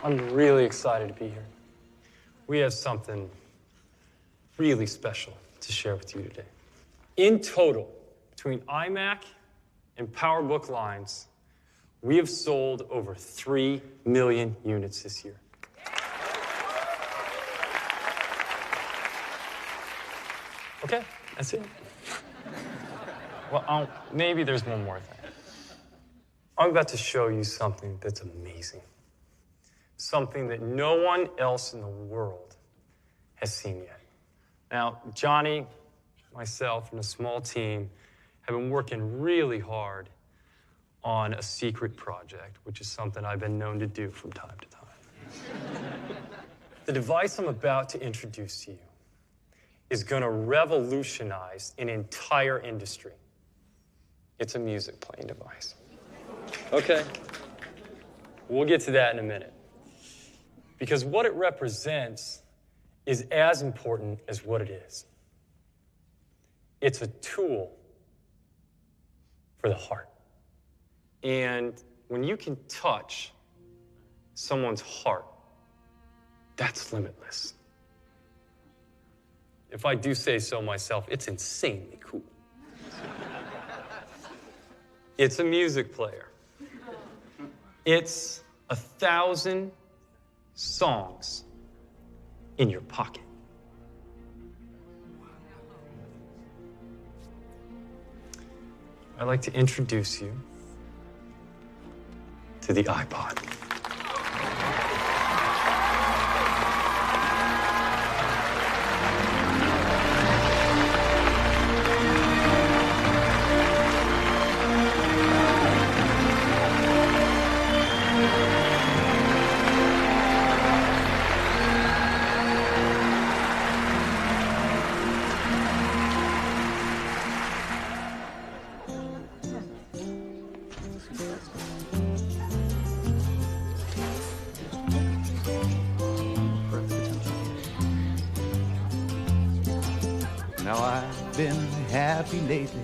I'm really excited to be here. We have something really special to share with you today. In total, between iMac and PowerBook lines, we have sold over 3 million units this year. Okay, that's it. Well, maybe there's one more thing. I'm about to show you something that's amazing. Something that no one else in the world has seen yet. Now, Johnny, myself, and a small team have been working really hard on a secret project, which is something I've been known to do from time to time. The device I'm about to introduce to you is going to revolutionize an entire industry. It's a music playing device. Okay, we'll get to that in a minute. Because what it represents is as important as what it is. It's a tool for the heart. And when you can touch someone's heart, that's limitless. If I do say so myself, it's insanely cool. It's a music player. It's 1,000 songs in your pocket. I'd like to introduce you to the iPod. Now I've been happy lately,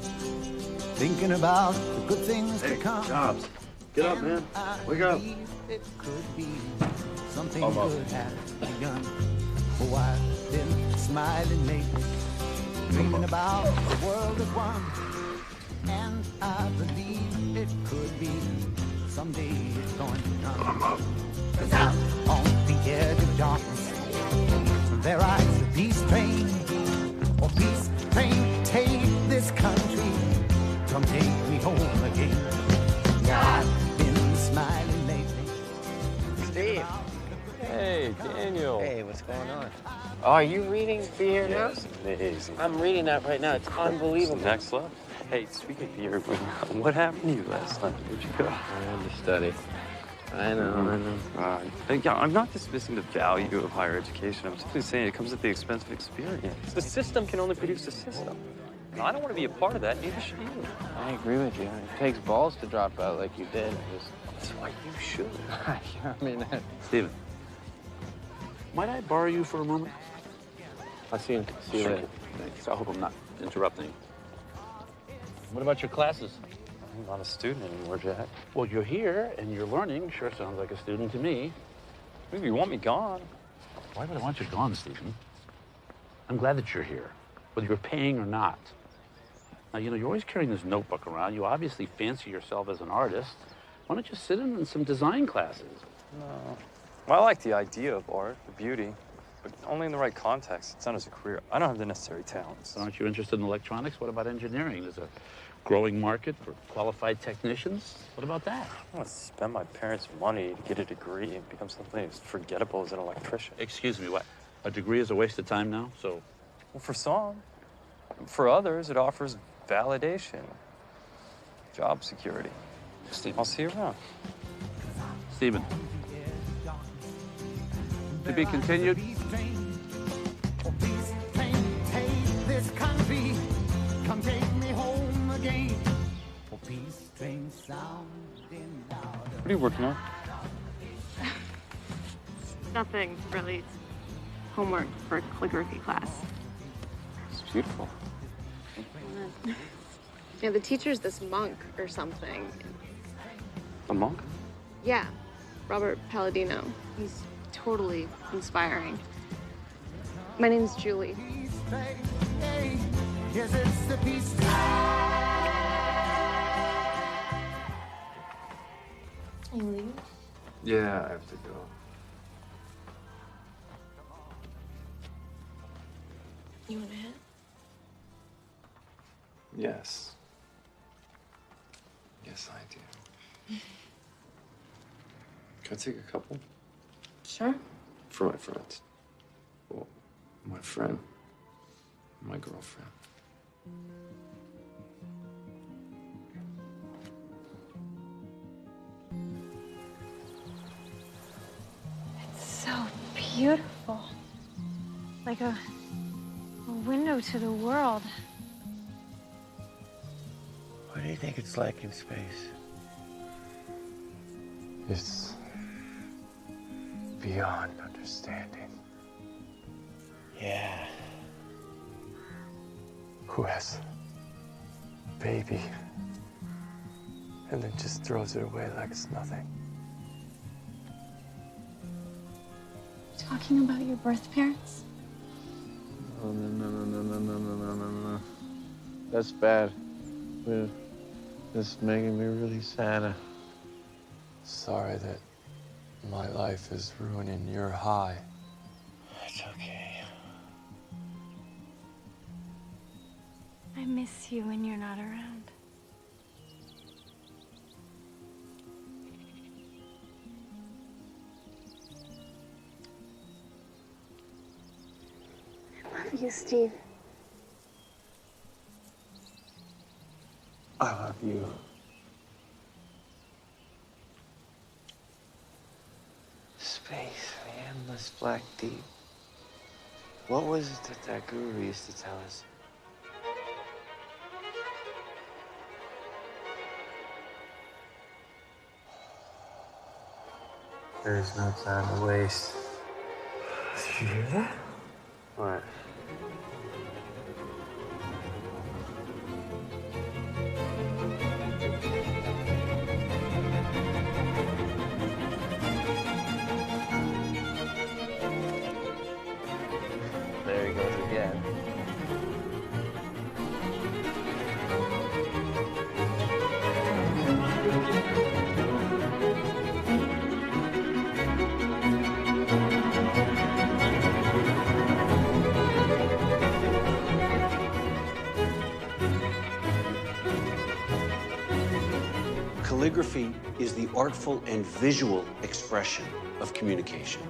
thinking about the good things to come. Jobs, get up, man. Wake up. It could be something good has begun. Oh, I've been smiling lately, dreaming about the world as one. And I believe it could be someday it's going to come. 'Cause out on the edge of darkness, there rides the peace train. Oh, peace train, take this country, come take me home again. Yeah, I've been smiling lately. Steve. Hey, Daniel. Hey, what's going on? Oh, are you reading Be Here Now? Yes, amazing. I'm reading that right now. It's unbelievable. Next level. Hey, speaking of beer, what happened to you last night? Where'd you go? I had to study. I know. Yeah, I'm not dismissing the value of higher education. I'm simply saying it comes at the expense of experience. The system can only produce a system. And I don't want to be a part of that, neither should you. I agree with you. It takes balls to drop out like you did. That's why you should. I mean, Steven, might I borrow you for a moment? I'll see you later. Thanks. I hope I'm not interrupting. What about your classes? I'm not a student anymore, Jack. Well, you're here and you're learning. Sure sounds like a student to me. Maybe you want me gone. Why would I want you gone, Stephen? I'm glad that you're here, whether you're paying or not. Now, you know, you're always carrying this notebook around. You obviously fancy yourself as an artist. Why don't you sit in some design classes? No. Well, I like the idea of art, the beauty, but only in the right context. It's not as a career. I don't have the necessary talents. Aren't you interested in electronics? What about engineering? There's a growing market for qualified technicians. What about that? I want to spend my parents' money to get a degree and become something as forgettable as an electrician. Excuse me, what? A degree is a waste of time now, so? Well, for some. For others, it offers validation, job security. Stephen. I'll see you around. Stephen. To be continued. Oh, peace train, take this country, come take me home again. Oh, peace train sounding louder. What are you working on? Nothing, really. It's homework for calligraphy class. It's beautiful. Yeah, the teacher's this monk or something. A monk? Yeah, Robert Palladino. He's totally inspiring. My name's Julie. Yes, it's the peace. Are you leaving? Yeah, I have to go. You want to hit? Yes. Yes, I do. Can I take a couple? Sure. For my friends. Well, my friend. My girlfriend. So beautiful. Like a window to the world. What do you think it's like in space? It's beyond understanding. Yeah. Who has a baby and then just throws it away like it's nothing? Talking about your birth parents? Oh, no. That's bad. It's making me really sad. Sorry that my life is ruining your high. It's okay. I miss you when you're not around. I love you, Steve. I love you. Space, the endless black deep. What was it that guru used to tell us? There's no time to waste. Did you hear that? What? There he goes again. Calligraphy is the artful and visual expression of communication.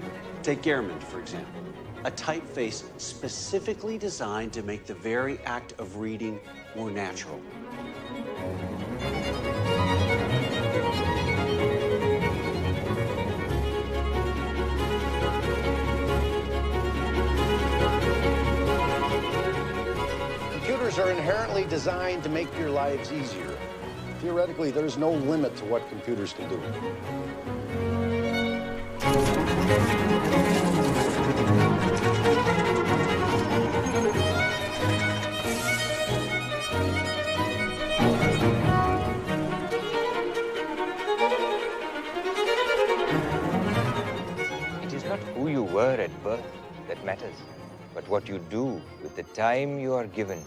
Take Gehrman, for example, a typeface specifically designed to make the very act of reading more natural. Computers are inherently designed to make your lives easier. Theoretically, there's no limit to what computers can do. It is not who you were at birth that matters, but what you do with the time you are given.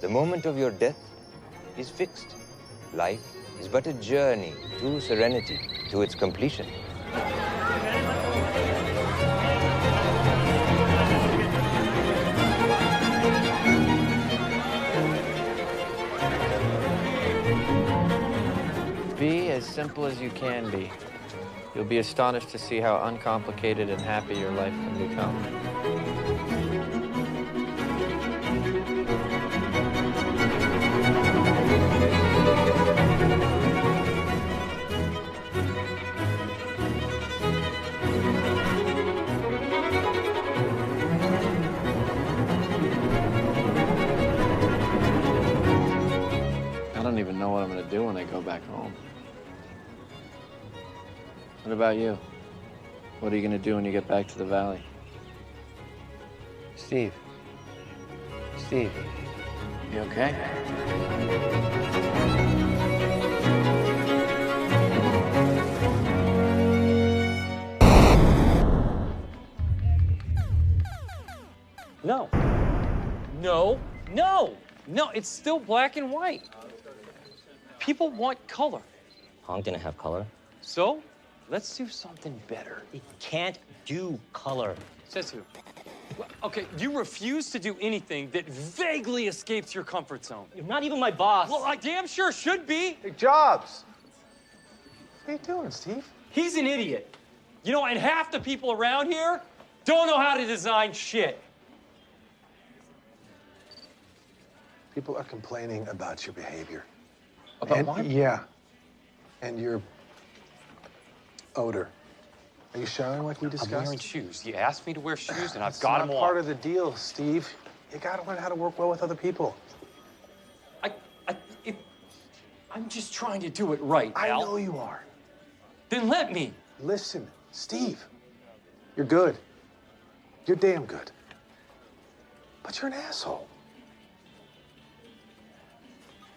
The moment of your death is fixed. Life is but a journey to serenity, to its completion. Be as simple as you can be. You'll be astonished to see how uncomplicated and happy your life can become. I don't even know what I'm going to do when I go back home. What about you? What are you going to do when you get back to the valley? Steve. Steve. You okay? No. No, no, no, it's still black and white. People want color. I'm gonna have color. So, let's do something better. It can't do color. Says who? Well, okay, you refuse to do anything that vaguely escapes your comfort zone. You're not even my boss. Well, I damn sure should be. Hey, Jobs. What are you doing, Steve? He's an idiot. You know, and half the people around here don't know how to design shit. People are complaining about your behavior. About mine? Yeah. And your odor. Are you showering like we discussed? I'm wearing shoes. You asked me to wear shoes, and I've It's got not them on. part of the deal, Steve. You gotta learn how to work well with other people. I'm just trying to do it right, I Al. know you are. Then let me. Listen, Steve, you're good. You're damn good. But you're an asshole.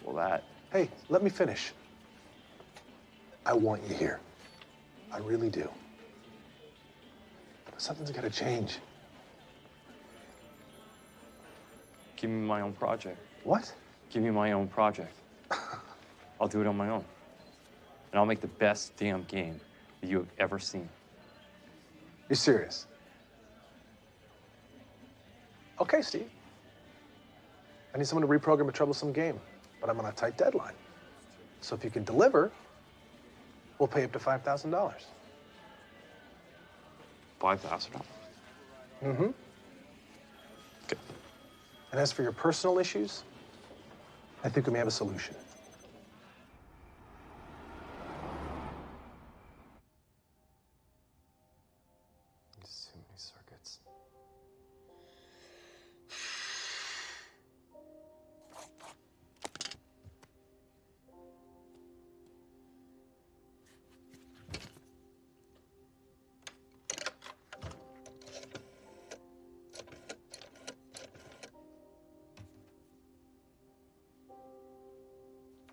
Well, that. Hey, let me finish. I want you here. I really do. But something's gotta change. Give me my own project. What? Give me my own project. I'll do it on my own. And I'll make the best damn game that you have ever seen. You're serious? Okay, Steve. I need someone to reprogram a troublesome game, but I'm on a tight deadline. So if you can deliver, we'll pay up to $5,000. $5,000. Mm-hmm. Okay. And as for your personal issues, I think we may have a solution. Just too many circuits.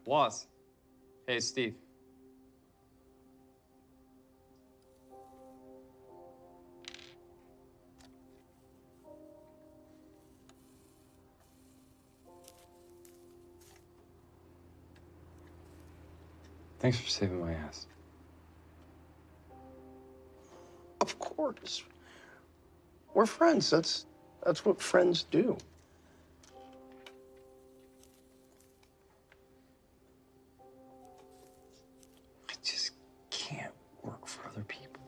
Was. Hey, Steve. Thanks for saving my ass. Of course. We're friends. That's what friends do. I just can't work for other people.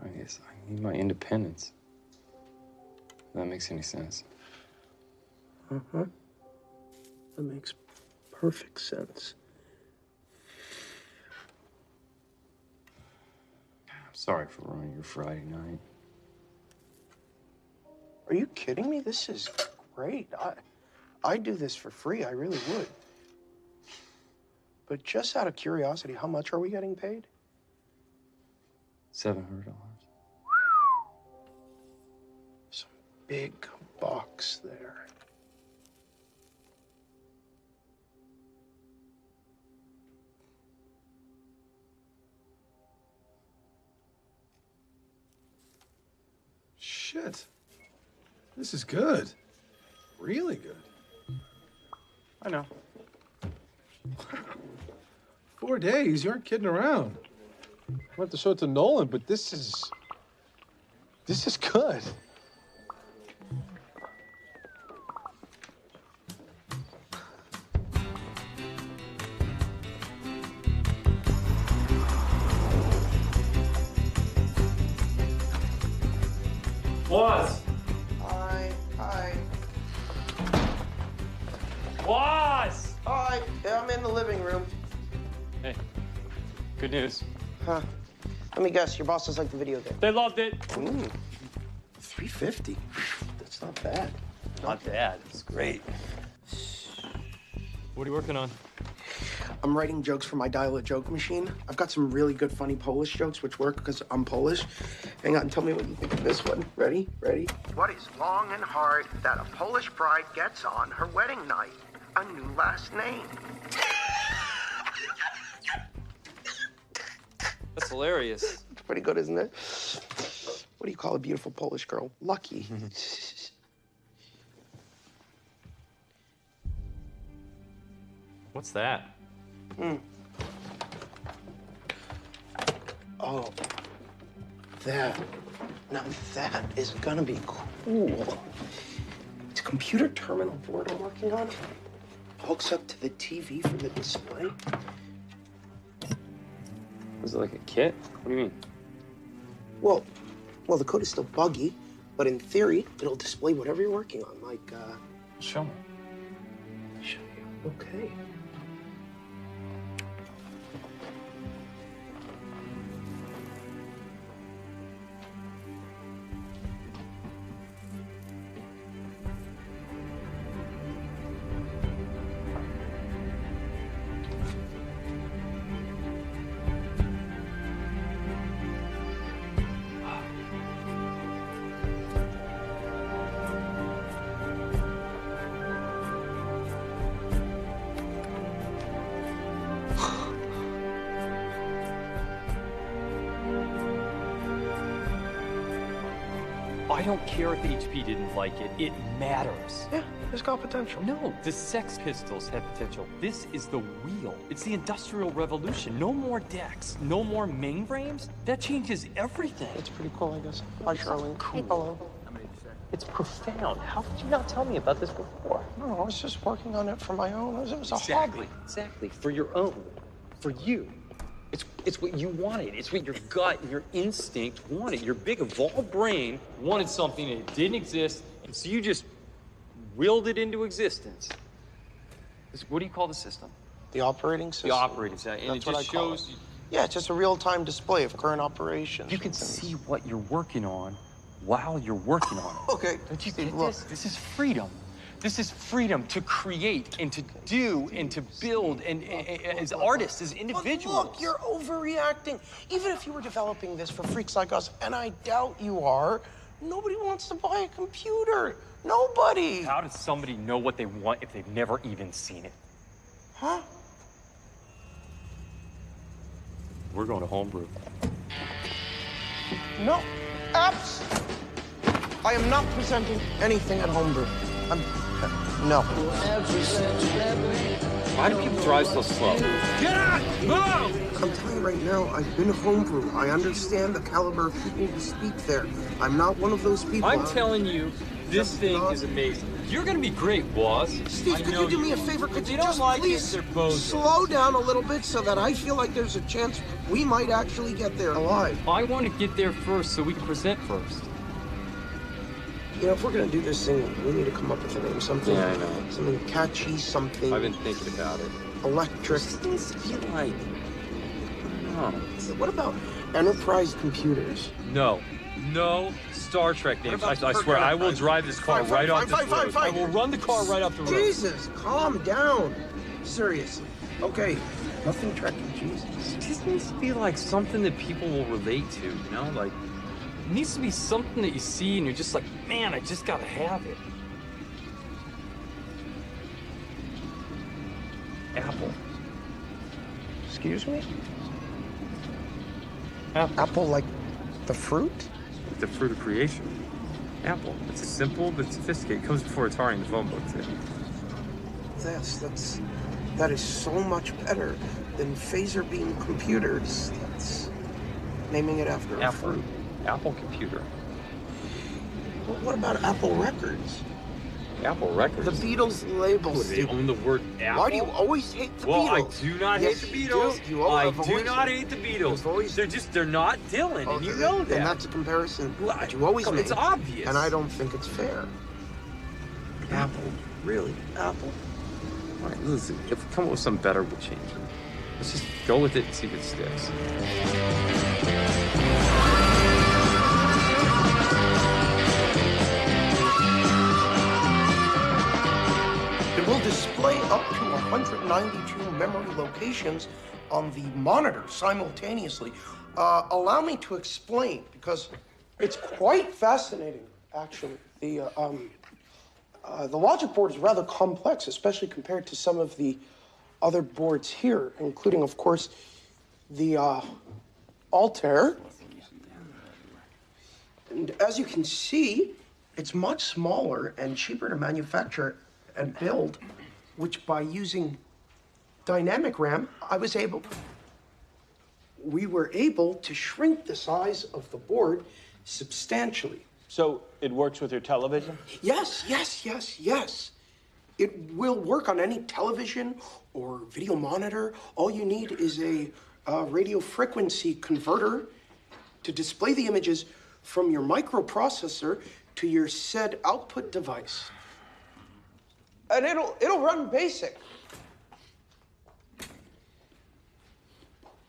I guess I need my independence. If that makes any sense. Uh-huh. That makes perfect sense. I'm sorry for ruining your Friday night. Are you kidding me? This is great. I'd do this for free. I really would. But just out of curiosity, how much are we getting paid? $700. Some big box there. Shit. This is good. Really good. I know. 4 days? You aren't kidding around. I went to show it to Nolan, but this is good. Was. Hi. Was. Hi. Yeah, I'm in the living room. Hey, good news. Huh. Let me guess, your bosses like the video game. They loved it. Ooh. $350. That's not bad. Not bad. It's great. What are you working on? I'm writing jokes for my dial-a-joke machine. I've got some really good, funny Polish jokes, which work because I'm Polish. Hang on, tell me what you think of this one. Ready? What is long and hard that a Polish bride gets on her wedding night? A new last name. That's hilarious. It's pretty good, isn't it? What do you call a beautiful Polish girl? Lucky. What's that? Oh, that. Now that is gonna be cool. It's a computer terminal board I'm working on. Hooks up to the TV for the display. Was it like a kit? What do you mean? Well, the code is still buggy, but in theory, it'll display whatever you're working on, like, Show me. Show you. Okay. I don't care if HP didn't like it. It matters. Yeah, it's got potential. No, the Sex Pistols have potential. This is the wheel. It's the Industrial Revolution. No more decks, no more mainframes. That changes everything. It's pretty cool, I guess. Hi, Charlene. Cool. Hello. It's profound. How could you not tell me about this before? No, I was just working on it for my own. It was a Exactly, hobby. exactly. For your own. For you. It's what you wanted. It's what your gut, your instinct wanted. Your big evolved brain wanted something that didn't exist, and so you just willed it into existence. What do you call the system? The operating system. The operating system. And That's it what just I call shows it. you. Yeah, it's just a real-time display of current operations. You can see what you're working on while you're working on it. Okay. Don't you Steve, get look. this? This is freedom. This is freedom to create and to do and to build and as artists, as individuals. But look, you're overreacting. Even if you were developing this for freaks like us, and I doubt you are, nobody wants to buy a computer. Nobody. How does somebody know what they want if they've never even seen it? Huh? We're going to homebrew. No. Apps. I am not presenting anything at homebrew. No. Why do people drive so slow? Get out! Move! I'm telling you right now, I've been homebrew. I understand the caliber of people who speak there. I'm not one of those people. I'm telling you, this thing is amazing. You're gonna be great, boss. Steve, could you do me a favor? Could you don't just like please it, they're both. slow down a little bit so that I feel like there's a chance we might actually get there alive? I want to get there first so we can present first. You know, if we're gonna do this thing, we need to come up with a name. Something, Yeah, I know. something catchy, something I've been thinking about it. electric. It needs to be like, no. What about Enterprise Computers? No. No Star Trek names. I swear, I will drive this car right off this road. I will run the car right off the road. Jesus, calm down. Seriously. Okay, nothing Trekkie, Jesus. It just needs to be like something that people will relate to, you know? Like, it needs to be something that you see and you're just like, man, I just gotta have it. Apple. Excuse me? Apple. Apple like the fruit? The fruit of creation. Apple. It's a simple but sophisticated. It comes before Atari in the phone book, too. That is so much better than phaser beam computers. That's naming it after a Apple. fruit. Apple computer. Well, what about Apple Records? Apple Records. The Beatles label. They own the word Apple? Why do you always hate the Well, Beatles? I do not Yes, hate the you Beatles. do. I have do always- not hate the You've always- Beatles. They're not Dylan, and you know that. And that's a comparison Well, that you always come, make. it's obvious. And I don't think it's fair. Apple. Really? Apple? All right, listen. If we come up with something better, we'll change it. Let's just go with it and see if it sticks. It will display up to 192 memory locations on the monitor simultaneously. Allow me to explain, because it's quite fascinating, actually. The logic board is rather complex, especially compared to some of the other boards here, including, of course, the Altair. And as you can see, it's much smaller and cheaper to manufacture and build, which by using dynamic RAM, we were able to shrink the size of the board substantially. So it works with your television? Yes, yes, yes, yes. It will work on any television or video monitor. All you need is a radio frequency converter to display the images from your microprocessor to your said output device. And it'll run BASIC.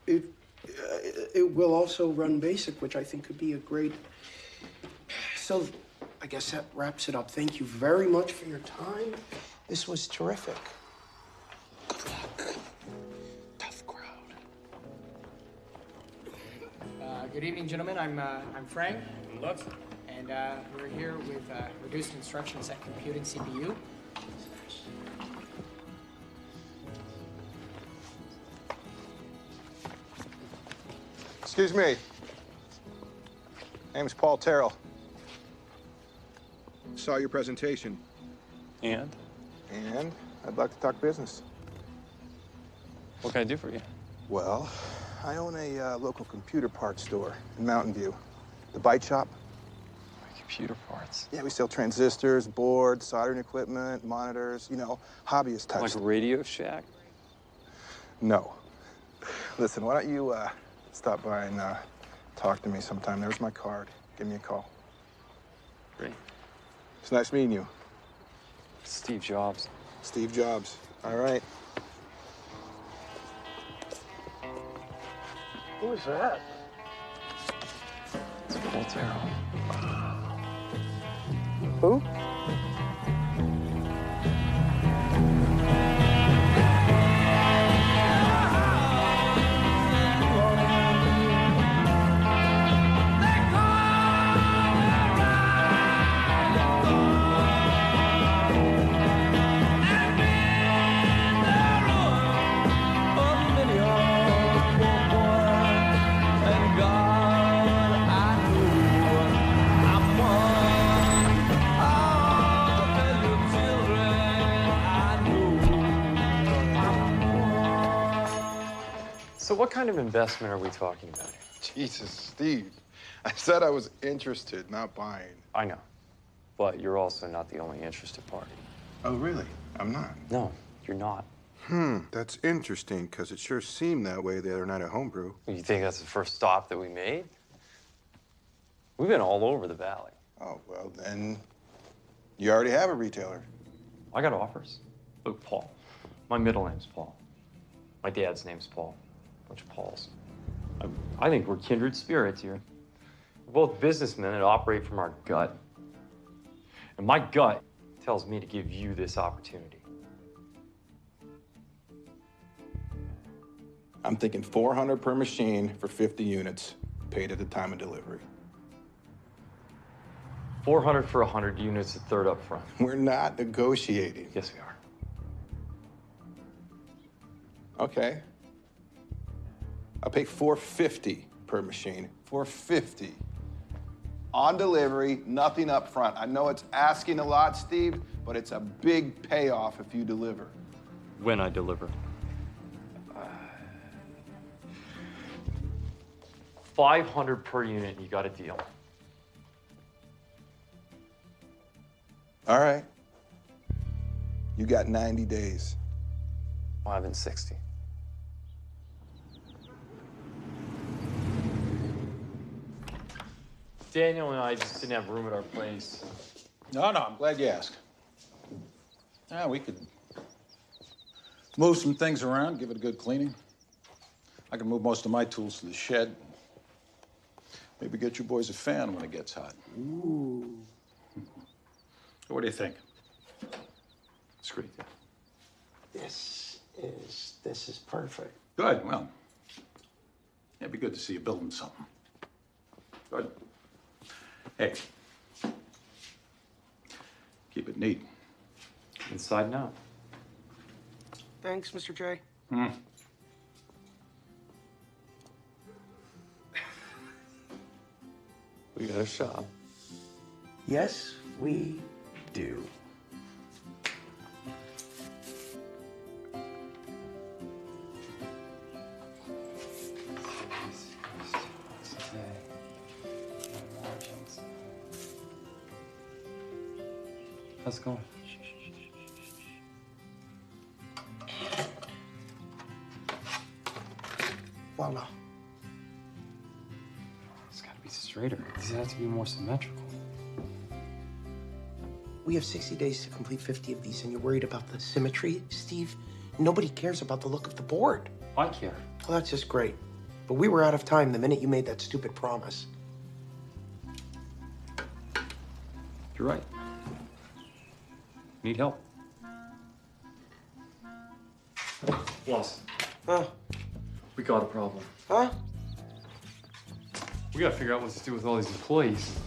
It will also run BASIC, which I think could be a great... So I guess that wraps it up. Thank you very much for your time. This was terrific. Good luck. Tough crowd. Good evening, gentlemen. I'm Frank. And we're here with reduced instruction set compute and CPU. Excuse me. Name's Paul Terrell. Saw your presentation. And? And I'd like to talk business. What can I do for you? Well, I own a local computer parts store in Mountain View. The Bite Shop. Computer parts? Yeah, we sell transistors, boards, soldering equipment, monitors, you know, hobbyist type Like stuff. Radio Shack? No. Listen, why don't you stop by and talk to me sometime? There's my card. Give me a call. Great. It's nice meeting you. Steve Jobs. Steve Jobs. All right. Who is that? It's Paul Terrell. Who? So what kind of investment are we talking about here? Jesus, Steve. I said I was interested, not buying. I know. But you're also not the only interested party. Oh, really? I'm not? No, you're not. That's interesting, because it sure seemed that way the other night at Homebrew. You think that's the first stop that we made? We've been all over the valley. Oh, well, then you already have a retailer. I got offers. Look, Paul. My middle name's Paul. My dad's name's Paul. Bunch of Pauls. I think we're kindred spirits here. We're both businessmen that operate from our gut. And my gut tells me to give you this opportunity. I'm thinking $400 per machine for 50 units, paid at the time of delivery. 400 for 100 units, a third up front. We're not negotiating. Yes, we are. Okay. I'll pay $450 per machine. $450. On delivery, nothing up front. I know it's asking a lot, Steve, but it's a big payoff if you deliver. When I deliver. 500 per unit, you got a deal. All right. You got 90 days. Well, I've been 60. Daniel and I just didn't have room at our place. No, I'm glad you asked. Yeah, we could move some things around, give it a good cleaning. I can move most of my tools to the shed. Maybe get you boys a fan when it gets hot. Ooh. What do you think? It's great. This is perfect. Good, well, it'd be good to see you building something. Good. Hey, keep it neat. Inside and out. Thanks, Mr. J. We We got a shop. Yes, we do. How's it going? Voila. It's got to be straighter. These have to be more symmetrical. We have 60 days to complete 50 of these, and you're worried about the symmetry, Steve? Nobody cares about the look of the board. I care. Well, that's just great. But we were out of time the minute you made that stupid promise. You're right. Need help. Boss. Huh? We got a problem. Huh? We gotta figure out what to do with all these employees.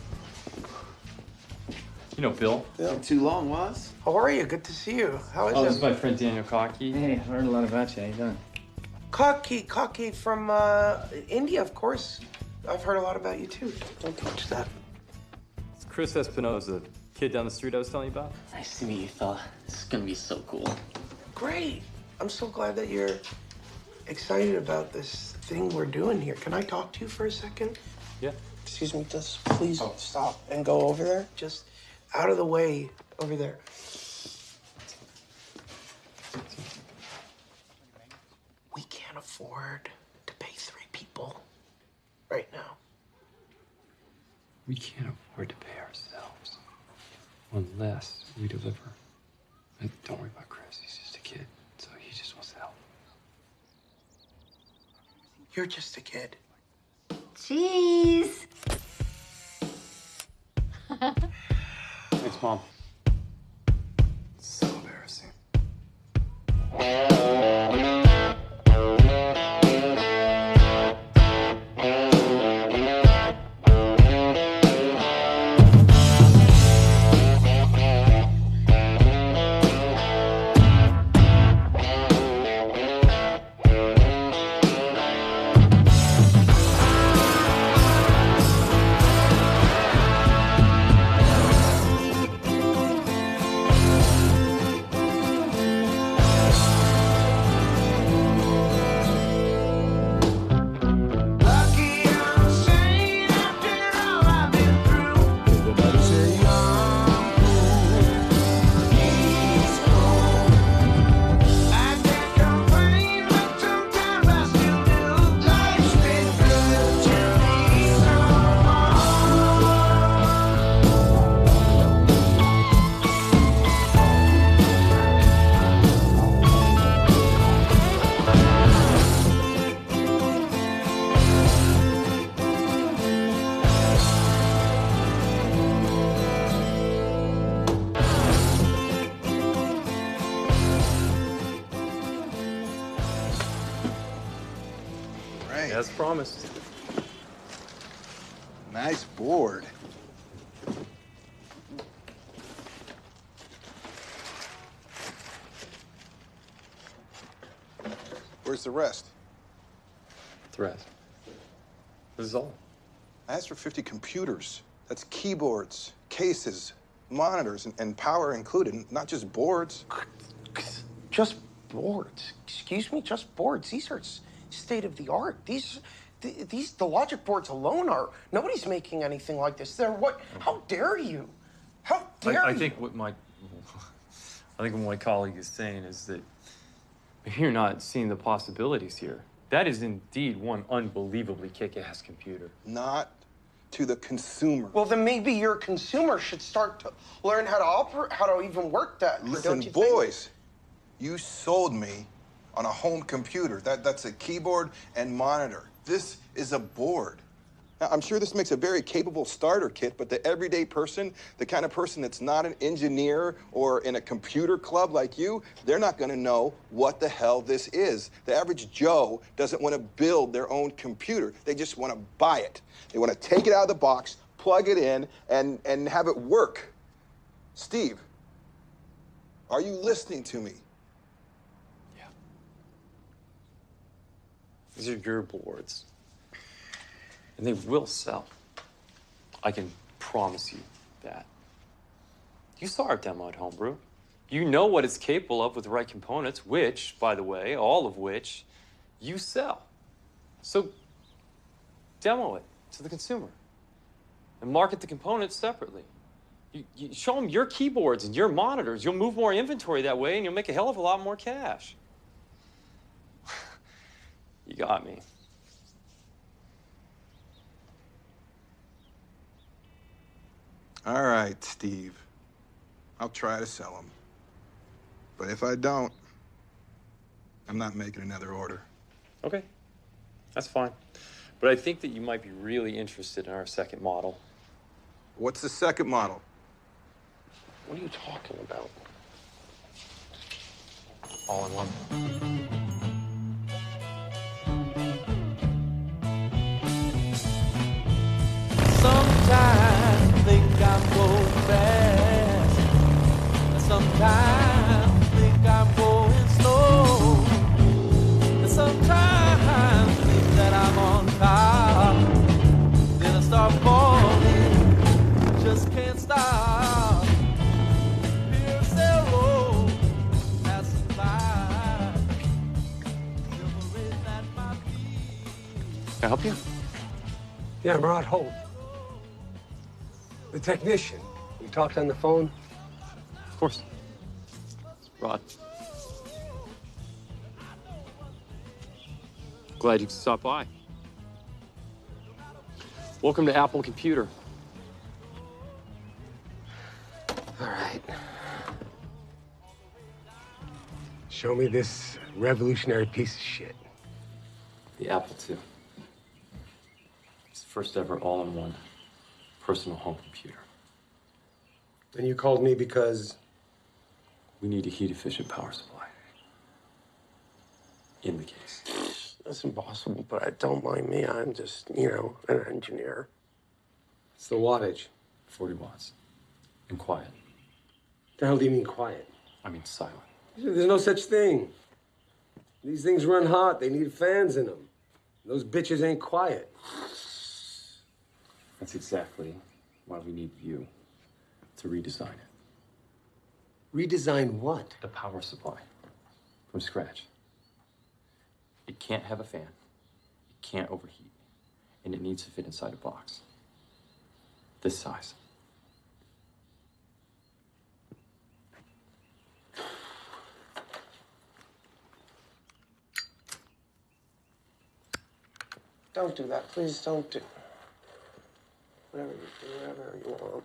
You know Bill. Been too long, was? How are you? Good to see you. How is Oh, it? this is my friend Daniel Cocky. Hey, I heard a lot about you. How you doing? Cocky from India, of course. I've heard a lot about you too. Don't touch that. It's Chris Espinosa, kid down the street I was telling you about. Nice to meet you, fella. This is gonna be so cool. Great. I'm so glad that you're excited about this thing we're doing here. Can I talk to you for a second? Yeah. Excuse me, just please stop and go over there. Just out of the way over there. We can't afford to pay 3 people right now. We can't afford to pay ourselves unless we deliver. And don't worry about Chris. He's just a kid, so he just wants to help. You're just a kid. Cheese. Thanks, Mom. So embarrassing. Right. As promised. Nice board. Where's the rest? The rest. This is all. I asked for 50 computers. That's keyboards, cases, monitors, and power included, not just boards. Just boards. Excuse me, just boards. These are state of the art. The logic boards alone are. Nobody's making anything like this. They're what? How dare you? How dare you? I think what my colleague is saying is that you're not seeing the possibilities here. That is indeed one unbelievably kick-ass computer. Not to the consumer. Well, then maybe your consumer should start to learn how to operate, how to even work that. Listen, don't you boys, you sold me on a home computer. That's a keyboard and monitor. This is a board. Now, I'm sure this makes a very capable starter kit, but the everyday person, the kind of person that's not an engineer or in a computer club like you, they're not gonna know what the hell this is. The average Joe doesn't want to build their own computer. They just want to buy it. They want to take it out of the box, plug it in, and have it work. Steve, are you listening to me? These are your boards. And they will sell. I can promise you that. You saw our demo at Homebrew. You know what it's capable of with the right components, which, by the way, all of which you sell. So demo it to the consumer and market the components separately. You show them your keyboards and your monitors. You'll move more inventory that way, and you'll make a hell of a lot more cash. You got me. All right, Steve. I'll try to sell them. But if I don't, I'm not making another order. Okay, that's fine. But I think that you might be really interested in our second model. What's the second model? What are you talking about? All in one. Sometimes think I'm going fast. Sometimes think I'm going slow. Sometimes think that I'm on top. Then I start falling, just can't stop. Here sail road, passing by. Shivering at my feet. Can I help you? Yeah, I'm Rod Holt. The technician. We talked on the phone? Of course. Rod. Glad you could stop by. Welcome to Apple Computer. All right. Show me this revolutionary piece of shit. The Apple II. It's the first ever all-in-one personal home computer. And you called me because? We need a heat-efficient power supply. In the case. That's impossible, but don't mind me. I'm just, an engineer. It's the wattage. 40 watts. And quiet. The hell do you mean quiet? I mean silent. There's no such thing. These things run hot. They need fans in them. Those bitches ain't quiet. That's exactly why we need you to redesign it. Redesign what? The power supply. From scratch. It can't have a fan. It can't overheat. And it needs to fit inside a box. This size. Don't do that. Please don't do. Whatever you want.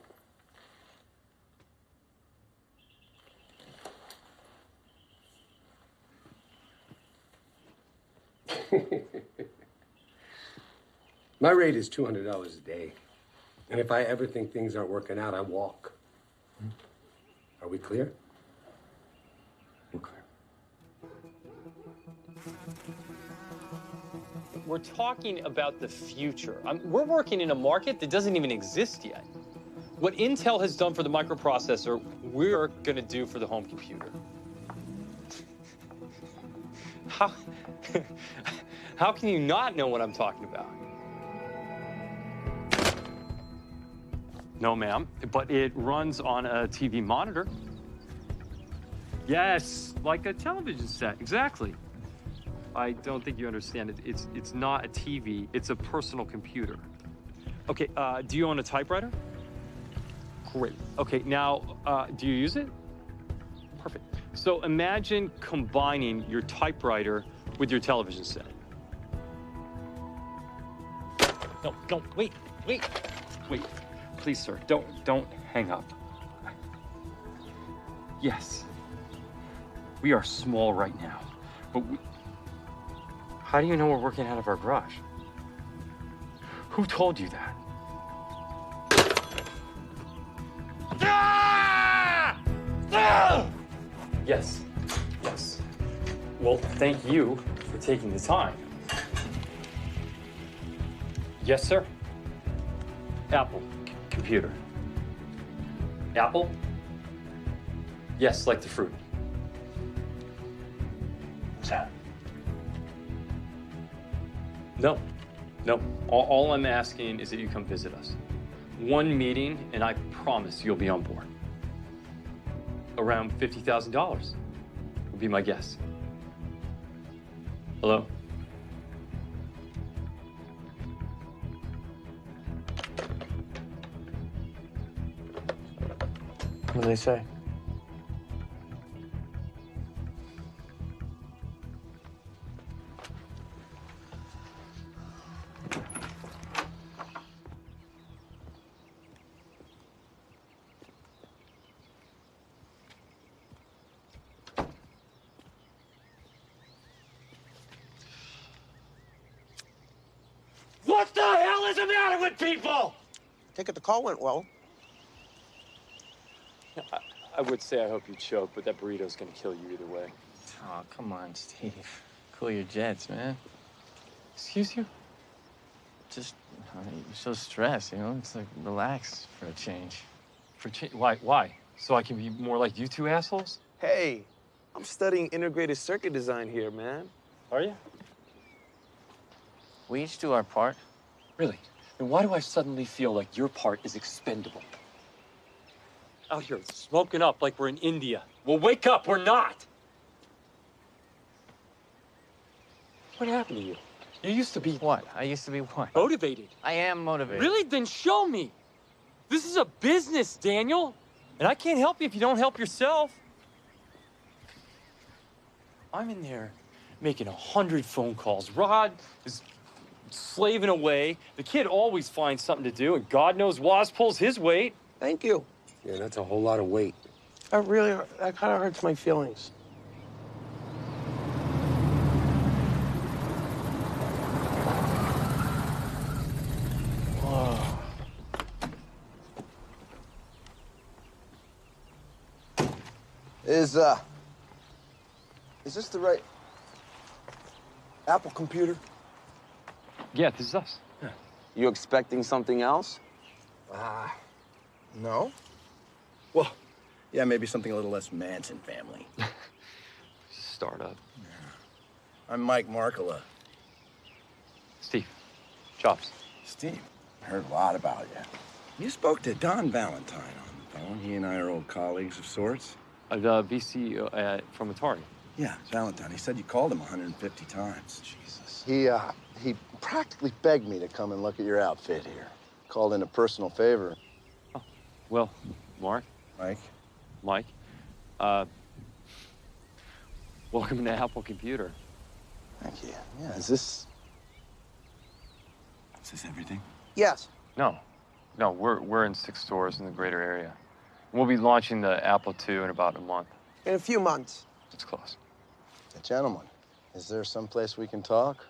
My rate is $200 a day. And if I ever think things aren't working out, I walk. Are we clear? We're clear. We're talking about the future. We're working in a market that doesn't even exist yet. What Intel has done for the microprocessor, we're going to do for the home computer. How can you not know what I'm talking about? No, ma'am, but it runs on a TV monitor. Yes, like a television set, exactly. I don't think you understand it. It's not a TV, it's a personal computer. Okay, do you own a typewriter? Great. Okay, now, do you use it? Perfect. So imagine combining your typewriter with your television set. No, wait. Please, sir, don't hang up. Yes, we are small right now, but how do you know we're working out of our garage? Who told you that? Yes. Well, thank you for taking the time. Yes, sir. Apple computer. Apple? Yes, like the fruit. What's that? No. All I'm asking is that you come visit us. One meeting, and I promise you'll be on board. Around $50,000 would be my guess. Hello? What do they say? What the hell is the matter with people? Take it the call went well. I would say I hope you choke, but that burrito's gonna kill you either way. Oh, come on, Steve. Cool your jets, man. Excuse you? Just, you're so stressed, you know? It's like, relax for a change. Why? Why? So I can be more like you two assholes? Hey, I'm studying integrated circuit design here, man. Are you? We each do our part. Really? Then why do I suddenly feel like your part is expendable? Out here smoking up like we're in India. Well, wake up, we're not! What happened to you? You used to be... What? I used to be what? Motivated. I am motivated. Really? Then show me. This is a business, Daniel. And I can't help you if you don't help yourself. I'm in there making 100 phone calls. Rod is slaving away. The kid always finds something to do, and God knows Woz pulls his weight. Thank you. Yeah, that's a whole lot of weight. That kind of hurts my feelings. Whoa. Is this the right Apple computer? Yeah, this is us. Yeah. You expecting something else? No. Well, yeah, maybe something a little less Manson family. Startup. Yeah. I'm Mike Markula. Steve. Chops. Steve, I heard a lot about you. You spoke to Don Valentine on the phone. He and I are old colleagues of sorts. The VC from Atari. Yeah, Valentine. He said you called him 150 times. Jesus. He practically begged me to come and look at your outfit here. Called in a personal favor. Oh, well, Mark. Mike. Welcome to Apple Computer. Thank you. Yeah, is this everything? Yes. No, we're in 6 stores in the greater area. We'll be launching the Apple II in about a month. In a few months. It's close. Gentlemen, is there some place we can talk?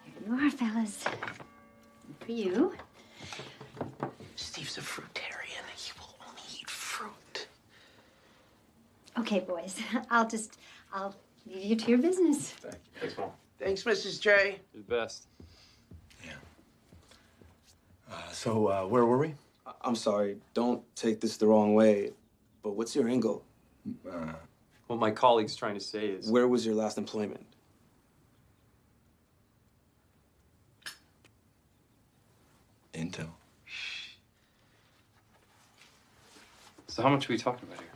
Here you are, fellas. For you. Steve's a fruitarian. He will only eat fruit. Okay, boys. I'll leave you to your business. Thanks, Mom. Thanks, Mrs. J. You're the best. So, where were we? I'm sorry, don't take this the wrong way, but what's your angle? What my colleague's trying to say is... Where was your last employment? Intel. So how much are we talking about here?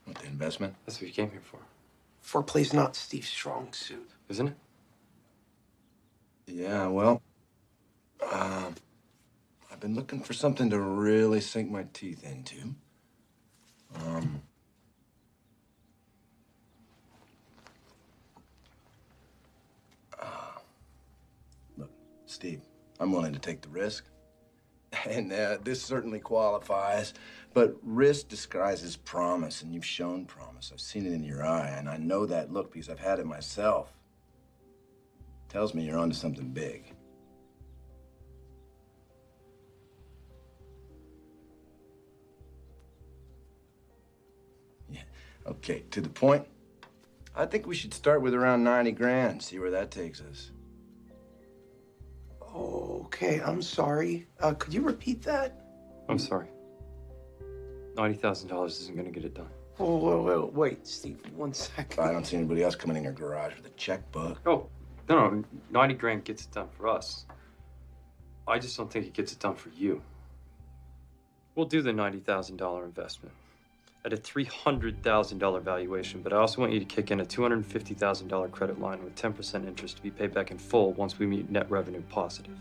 What, the investment? That's what you came here for. Foreplay's not Steve's strong suit. Isn't it? Yeah, well, I've been looking for something to really sink my teeth into. Look, Steve, I'm willing to take the risk. And this certainly qualifies, but risk disguises promise, and you've shown promise. I've seen it in your eye, and I know that look because I've had it myself. Tells me you're onto something big. Yeah, okay, to the point. I think we should start with around 90 grand, see where that takes us. Okay, I'm sorry. Could you repeat that? I'm sorry. $90,000 isn't going to get it done. Wait, Steve, 1 second. I don't see anybody else coming in your garage with a checkbook. Oh, No, 90 grand gets it done for us. I just don't think it gets it done for you. We'll do the $90,000 investment at a $300,000 valuation, but I also want you to kick in a $250,000 credit line with 10% interest to be paid back in full once we meet net revenue positive.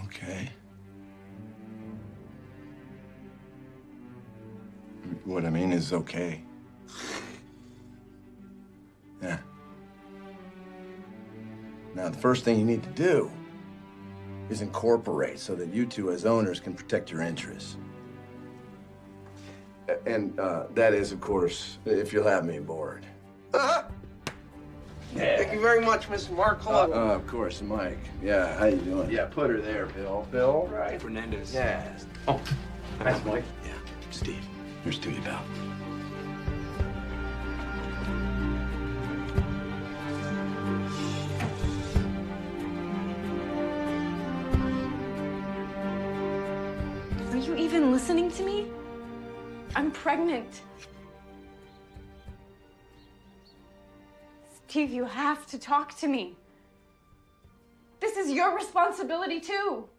Okay. What I mean is okay. Yeah. Now, the first thing you need to do is incorporate so that you two as owners can protect your interests. And that is, of course, if you'll have me aboard. Thank you very much, Mr. Mark. Hello. Of course, Mike. Yeah, how you doing? Yeah, put her there, Bill. Bill, right? Fernandez. Yeah. Oh, thanks, Mike. Yeah, Steve. Here's to you, pal. Are you even listening to me? I'm pregnant. Steve, you have to talk to me. This is your responsibility, too.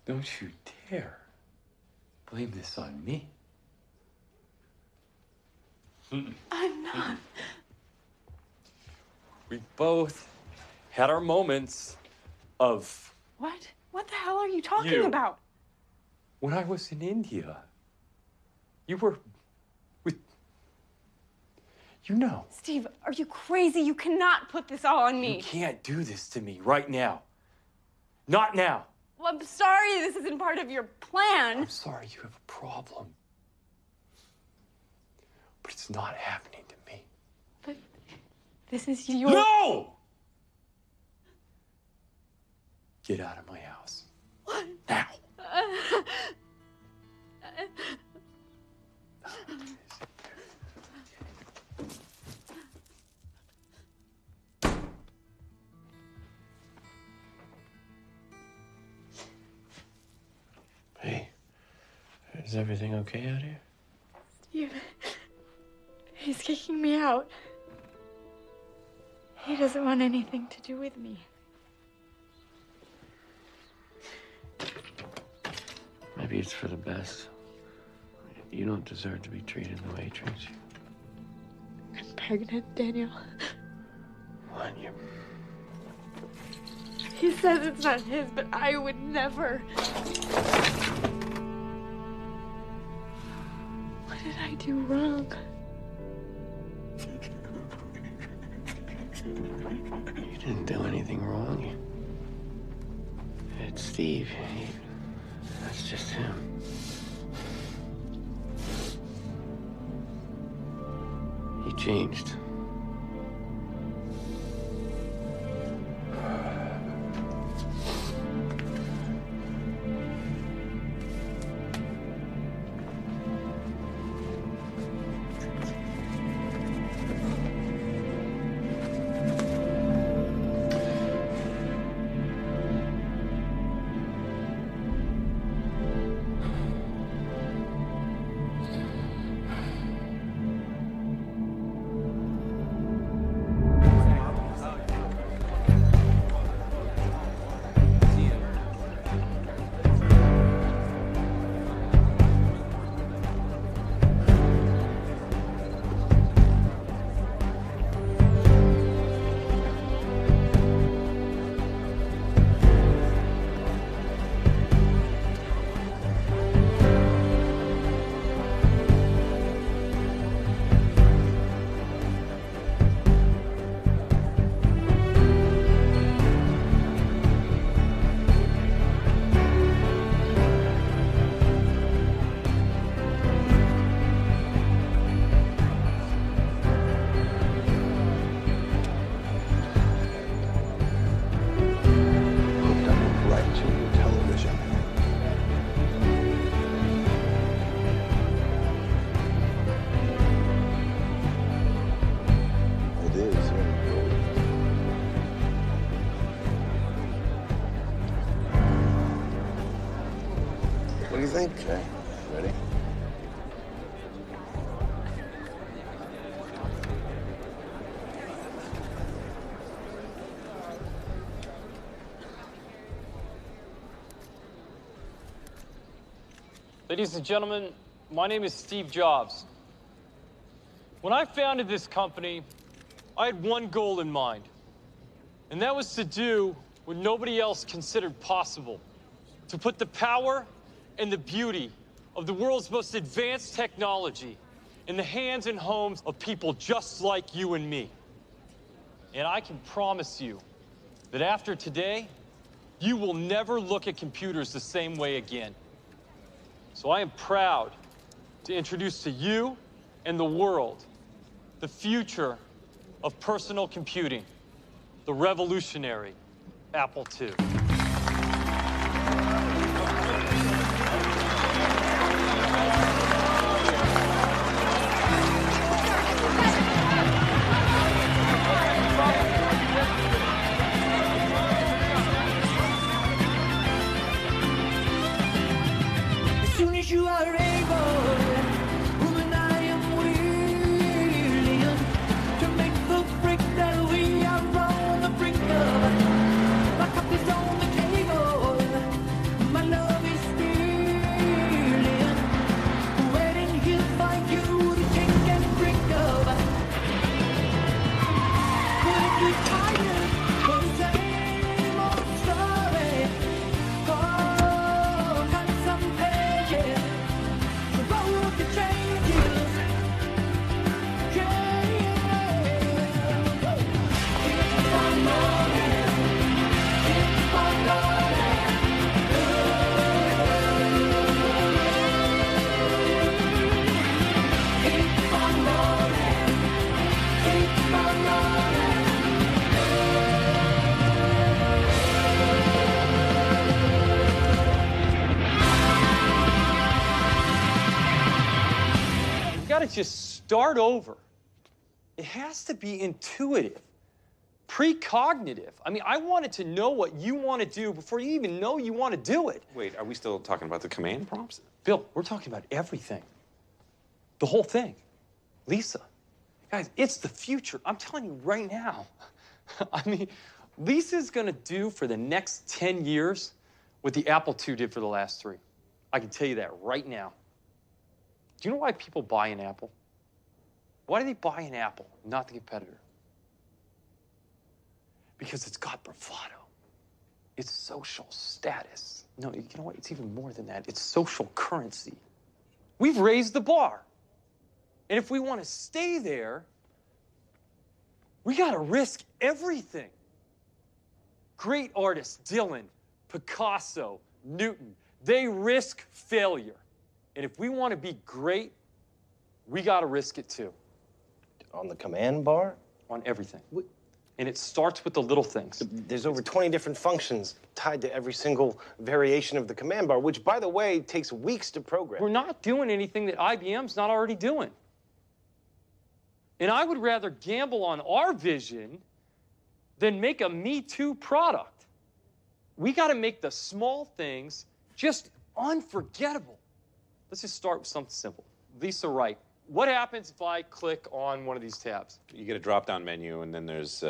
Don't you dare blame this on me. I'm not. We both had our moments of What? What the hell are you talking about? when I was in India. You were with, you know. Steve, are you crazy? You cannot put this all on me. You can't do this to me right now. Not now. Well, I'm sorry this isn't part of your plan. I'm sorry you have a problem. But it's not happening to me. But this is your... No! Get out of my house. What? Now. Hey, is everything okay out here? Steve, he's kicking me out. He doesn't want anything to do with me. Maybe it's for the best. You don't deserve to be treated the way he treats you. I'm pregnant, Daniel. What? You... He says it's not his, but I would never. What did I do wrong? You didn't do anything wrong. It's Steve. That's just him. He changed. think. Okay, ready? Ladies and gentlemen, my name is Steve Jobs. When I founded this company, I had one goal in mind, and that was to do what nobody else considered possible, to put the power and the beauty of the world's most advanced technology in the hands and homes of people just like you and me. And I can promise you that after today, you will never look at computers the same way again. So I am proud to introduce to you and the world the future of personal computing, the revolutionary Apple II. As soon as you are able, woman, I am willing to make the break that we are on the brink of. My cup is on the table, my love is spilling, waiting here for you to take and drink of. But if you're tired of the same old story, oh, cut some pages. The road to changes. You've got to just start over. It has to be intuitive, precognitive. I mean, I wanted to know what you want to do before you even know you want to do it. Wait, are we still talking about the command prompts? Bill, we're talking about everything. The whole thing. Lisa. Guys, it's the future. I'm telling you right now. I mean, Lisa's gonna do for the next 10 years what the Apple II did for the last 3. I can tell you that right now. Do you know why people buy an Apple? Why do they buy an Apple, not the competitor? Because it's got bravado. It's social status. No, you know what? It's even more than that. It's social currency. We've raised the bar. And if we want to stay there, we got to risk everything. Great artists, Dylan, Picasso, Newton, they risk failure. And if we want to be great, we got to risk it too. On the command bar? On everything. And it starts with the little things. There's over 20 different functions tied to every single variation of the command bar, which, by the way, takes weeks to program. We're not doing anything that IBM's not already doing. And I would rather gamble on our vision than make a Me Too product. We got to make the small things just unforgettable. Let's just start with something simple. Lisa Wright. What happens if I click on one of these tabs? You get a drop-down menu, and then there's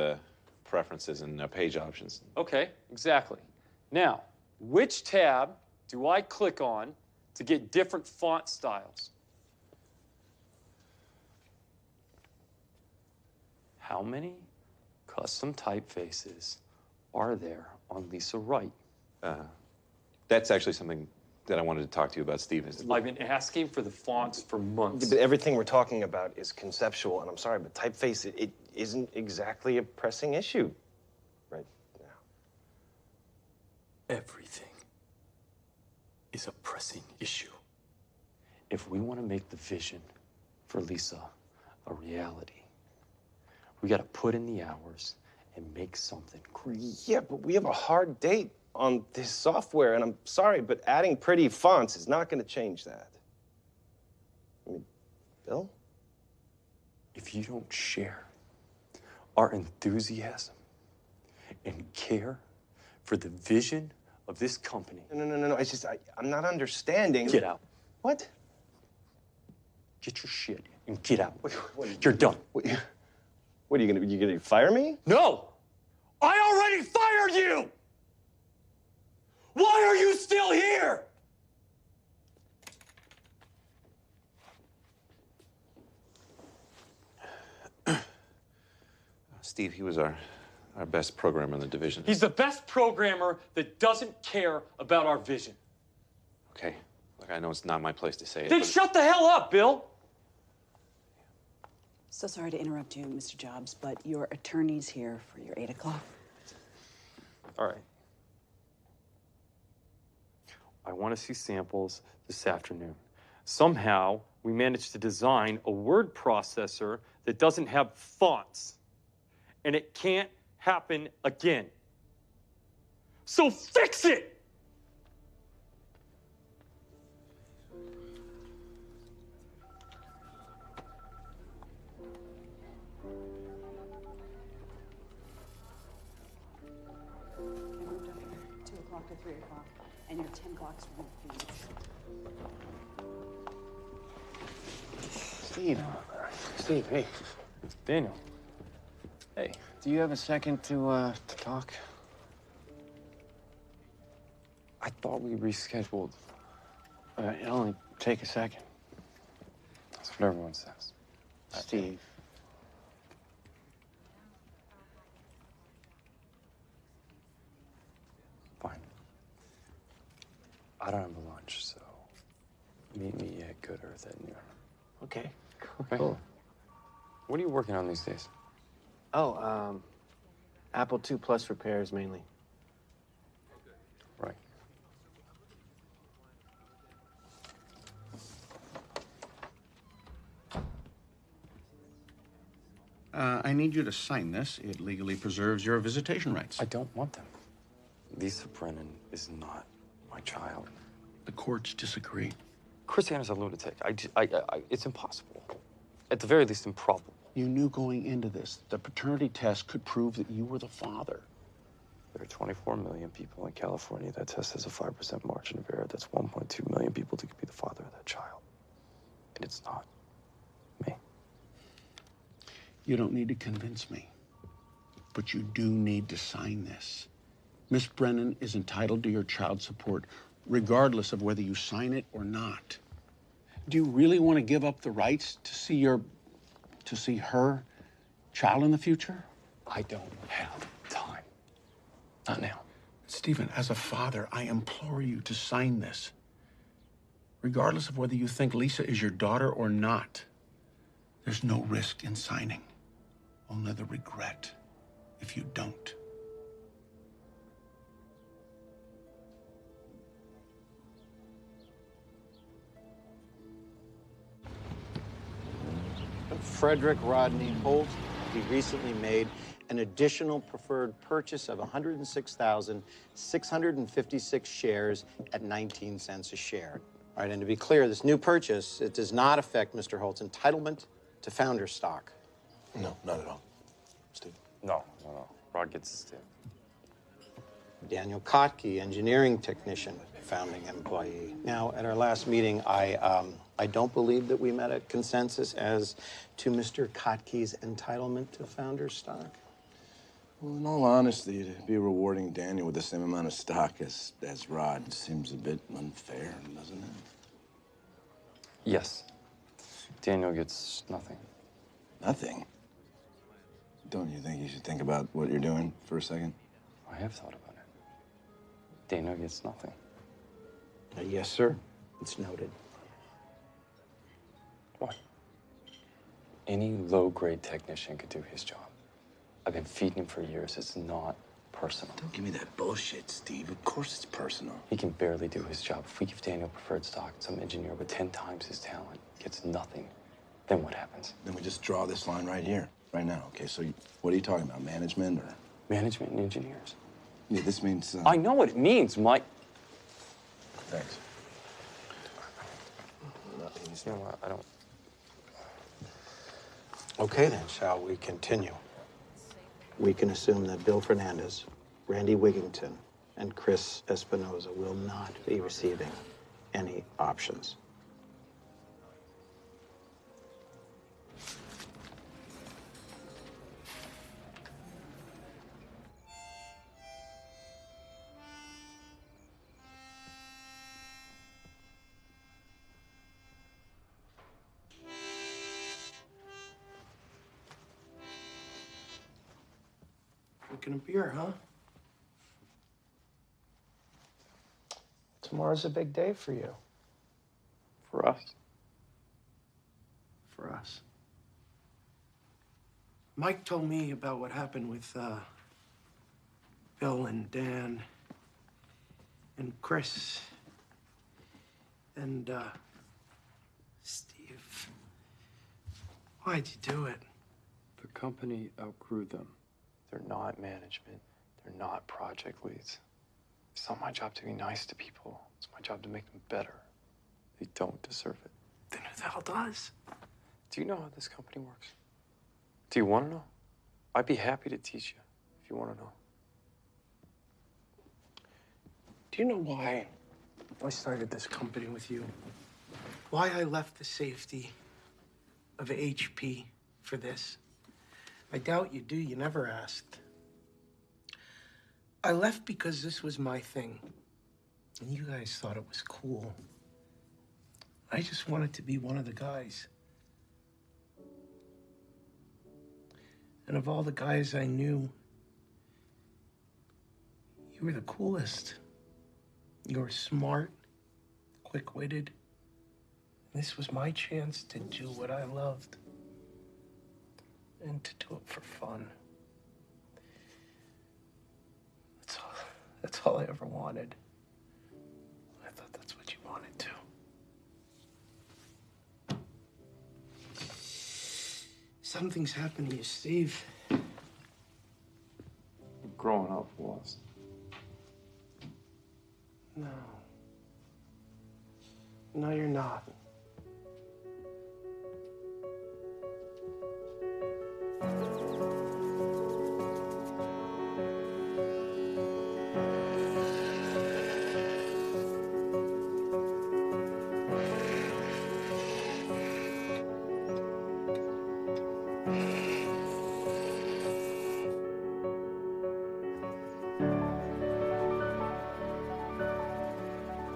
preferences and page options. Okay, exactly. Now, which tab do I click on to get different font styles? How many custom typefaces are there on Lisa Wright? That's actually something that I wanted to talk to you about, Steve. I've been asking for the fonts for months. But everything we're talking about is conceptual, and I'm sorry, but typeface, it isn't exactly a pressing issue right now. Everything is a pressing issue. If we want to make the vision for Lisa a reality, we got to put in the hours and make something great. Yeah, but we have a hard date on this software, and I'm sorry, but adding pretty fonts is not going to change that. I mean, Bill? If you don't share our enthusiasm and care for the vision of this company. No. It's just, I'm not understanding. Get out. What? Get your shit and get out. You're done. What are you gonna fire me? No! I already fired you! Why are you still here? Steve, he was our best programmer in the division. He's the best programmer that doesn't care about our vision. Okay. Look, I know it's not my place to say it. Then but shut the hell up, Bill! So sorry to interrupt you, Mr. Jobs, but your attorney's here for your 8 o'clock. All right. I want to see samples this afternoon. Somehow, we managed to design a word processor that doesn't have fonts. And it can't happen again. So fix it! I moved up here 2 o'clock to 3 o'clock, and you're 10 blocks from the Steve, hey. Daniel. Hey, do you have a second to talk? I thought we rescheduled. It'll only take a second. That's what everyone says. Steve. Fine. I don't have a lunch, so meet me at Good Earth at noon. Okay. Cool. What are you working on these days? Oh, Apple II Plus repairs mainly. Right. I need you to sign this. It legally preserves your visitation rights. I don't want them. Lisa Brennan is not my child. The courts disagree. Christiana's a lunatic. It's impossible. At the very least, improbable. You knew going into this the paternity test could prove that you were the father. There are 24 million people in California. That test has a 5% margin of error. That's 1.2 million people that could be the father of that child. And it's not me. You don't need to convince me, but you do need to sign this. Miss Brennan is entitled to your child support, regardless of whether you sign it or not. Do you really want to give up the rights to see her child in the future? I don't have time. Not now. Stephen, as a father, I implore you to sign this. Regardless of whether you think Lisa is your daughter or not, there's no risk in signing. Only the regret if you don't. Frederick Rodney Holt, he recently made an additional preferred purchase of 106,656 shares at 19 cents a share. All right, and to be clear, this new purchase, it does not affect Mr. Holt's entitlement to founder stock. No, not at all. Steve? No. Rod gets his tip. Daniel Kotke, engineering technician, founding employee. Now, at our last meeting, I don't believe that we met a consensus as to Mr. Kotke's entitlement to founder stock. Well, in all honesty, to be rewarding Daniel with the same amount of stock as Rod seems a bit unfair, doesn't it? Yes. Daniel gets nothing. Nothing? Don't you think you should think about what you're doing for a second? I have thought about it. Daniel gets nothing. Yes, sir. It's noted. What? Any low-grade technician could do his job. I've been feeding him for years. It's not personal. Don't give me that bullshit, Steve. Of course it's personal. He can barely do his job. If we give Daniel preferred stock, some engineer with 10 times his talent gets nothing, then what happens? Then we just draw this line right here, right now. Okay, so what are you talking about, management or? Management and engineers. Yeah, this means... I know what it means, Mike. Thanks. You know what, I don't... Okay, then, shall we continue? We can assume that Bill Fernandez, Randy Wigington, and Chris Espinoza will not be receiving any options. Drinking a beer, huh? Tomorrow's a big day for you. For us. For us. Mike told me about what happened with Bill and Dan and Chris and Steve. Why'd you do it? The company outgrew them. They're not management. They're not project leads. It's not my job to be nice to people. It's my job to make them better. They don't deserve it. Then who the hell does? Do you know how this company works? Do you want to know? I'd be happy to teach you if you want to know. Do you know why I started this company with you? Why I left the safety of HP for this? I doubt you do. You never asked. I left because this was my thing. And you guys thought it was cool. I just wanted to be one of the guys. And of all the guys I knew, you were the coolest. You were smart, quick-witted. This was my chance to do what I loved. And to do it for fun. That's all I ever wanted. I thought that's what you wanted too. Something's happened to you, Steve. Growing up was. No. No, you're not.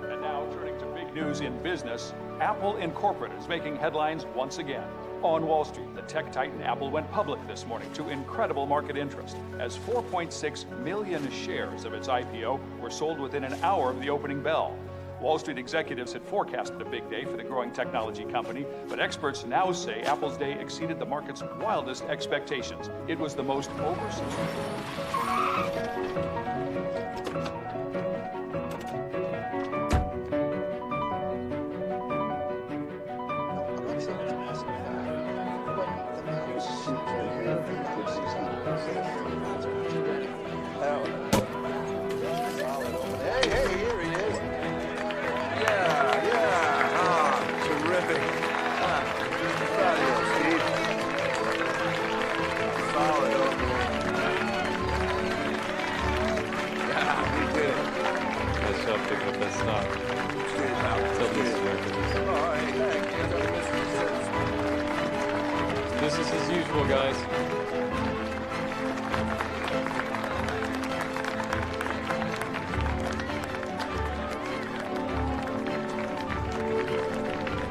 And now, turning to big news in business, Apple Incorporated is making headlines once again. On Wall Street, the tech titan Apple went public this morning to incredible market interest, as 4.6 million shares of its IPO were sold within an hour of the opening bell. Wall Street executives had forecasted a big day for the growing technology company, but experts now say Apple's day exceeded the market's wildest expectations. It was the most oversubscribed. Business as usual, guys.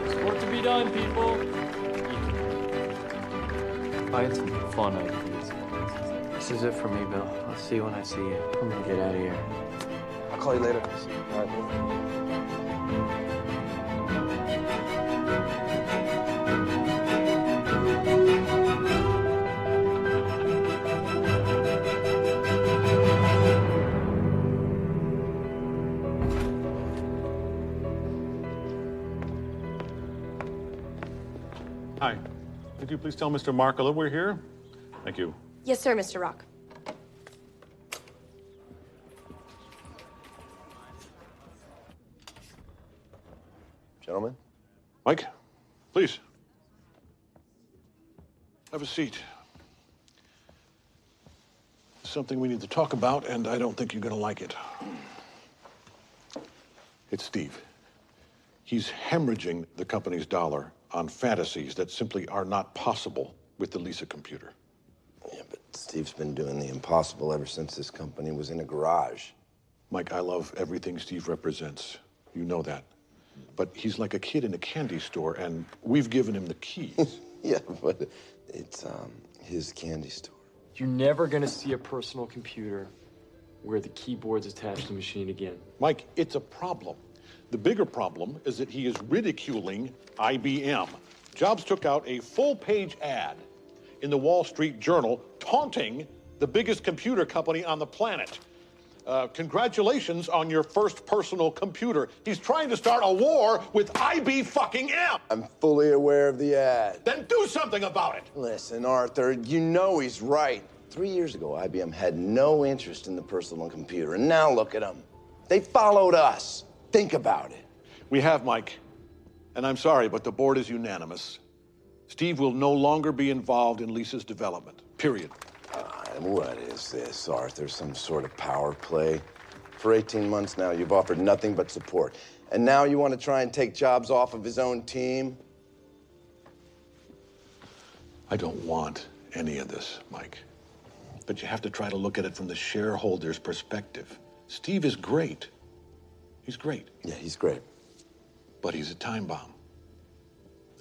There's work to be done, people. I had some fun ideas. This is it for me, Bill. I'll see you when I see you. I'm gonna get out of here. I'll call you later. All right. Hi. Could you please tell Mr. Markala we're here? Thank you. Yes, sir, Mr. Rock. Gentlemen? Mike, please. Have a seat. Something we need to talk about, and I don't think you're going to like it. It's Steve. He's hemorrhaging the company's dollar on fantasies that simply are not possible with the Lisa computer. Yeah, but Steve's been doing the impossible ever since this company was in a garage. Mike, I love everything Steve represents. You know that. But he's like a kid in a candy store, and we've given him the keys. Yeah, but it's his candy store. You're never gonna see a personal computer where the keyboard's attached to the machine again. Mike, it's a problem. The bigger problem is that he is ridiculing IBM. Jobs took out a full-page ad in the Wall Street Journal taunting the biggest computer company on the planet. Congratulations on your first personal computer. He's trying to start a war with IB-fucking-M. I'm fully aware of the ad. Then do something about it. Listen, Arthur, you know he's right. 3 years ago, IBM had no interest in the personal computer, and now look at them. They followed us. Think about it. We have, Mike. And I'm sorry, but the board is unanimous. Steve will no longer be involved in Lisa's development, period. What is this, Arthur? Some sort of power play? For 18 months now, you've offered nothing but support. And now you want to try and take jobs off of his own team? I don't want any of this, Mike. But you have to try to look at it from the shareholder's perspective. Steve is great. He's great. Yeah, he's great. But he's a time bomb.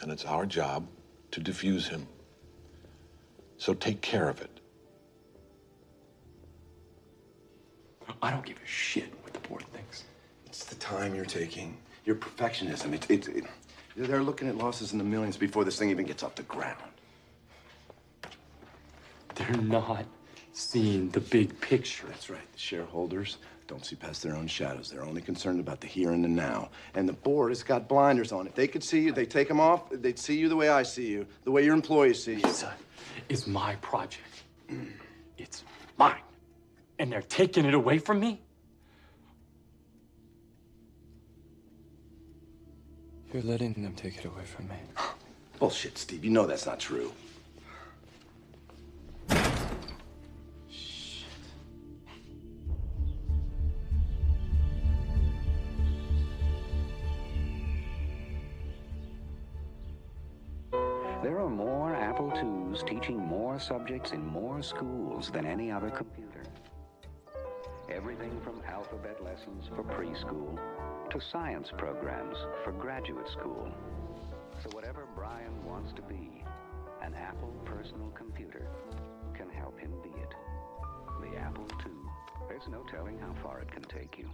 And it's our job to defuse him. So take care of it. I don't give a shit what the board thinks. It's the time you're taking. Your perfectionism. They're looking at losses in the millions before this thing even gets off the ground. They're not seeing the big picture. That's right. The shareholders don't see past their own shadows. They're only concerned about the here and the now. And the board has got blinders on. If they could see you, they take them off. They'd see you the way I see you, the way your employees see you. It's my project. It's mine. And they're taking it away from me? You're letting them take it away from me. Bullshit, Steve. You know that's not true. There are more Apple IIs teaching more subjects in more schools than any other computer. Everything from alphabet lessons for preschool to science programs for graduate school. So whatever Brian wants to be, an Apple personal computer can help him be it. The Apple II. There's no telling how far it can take you.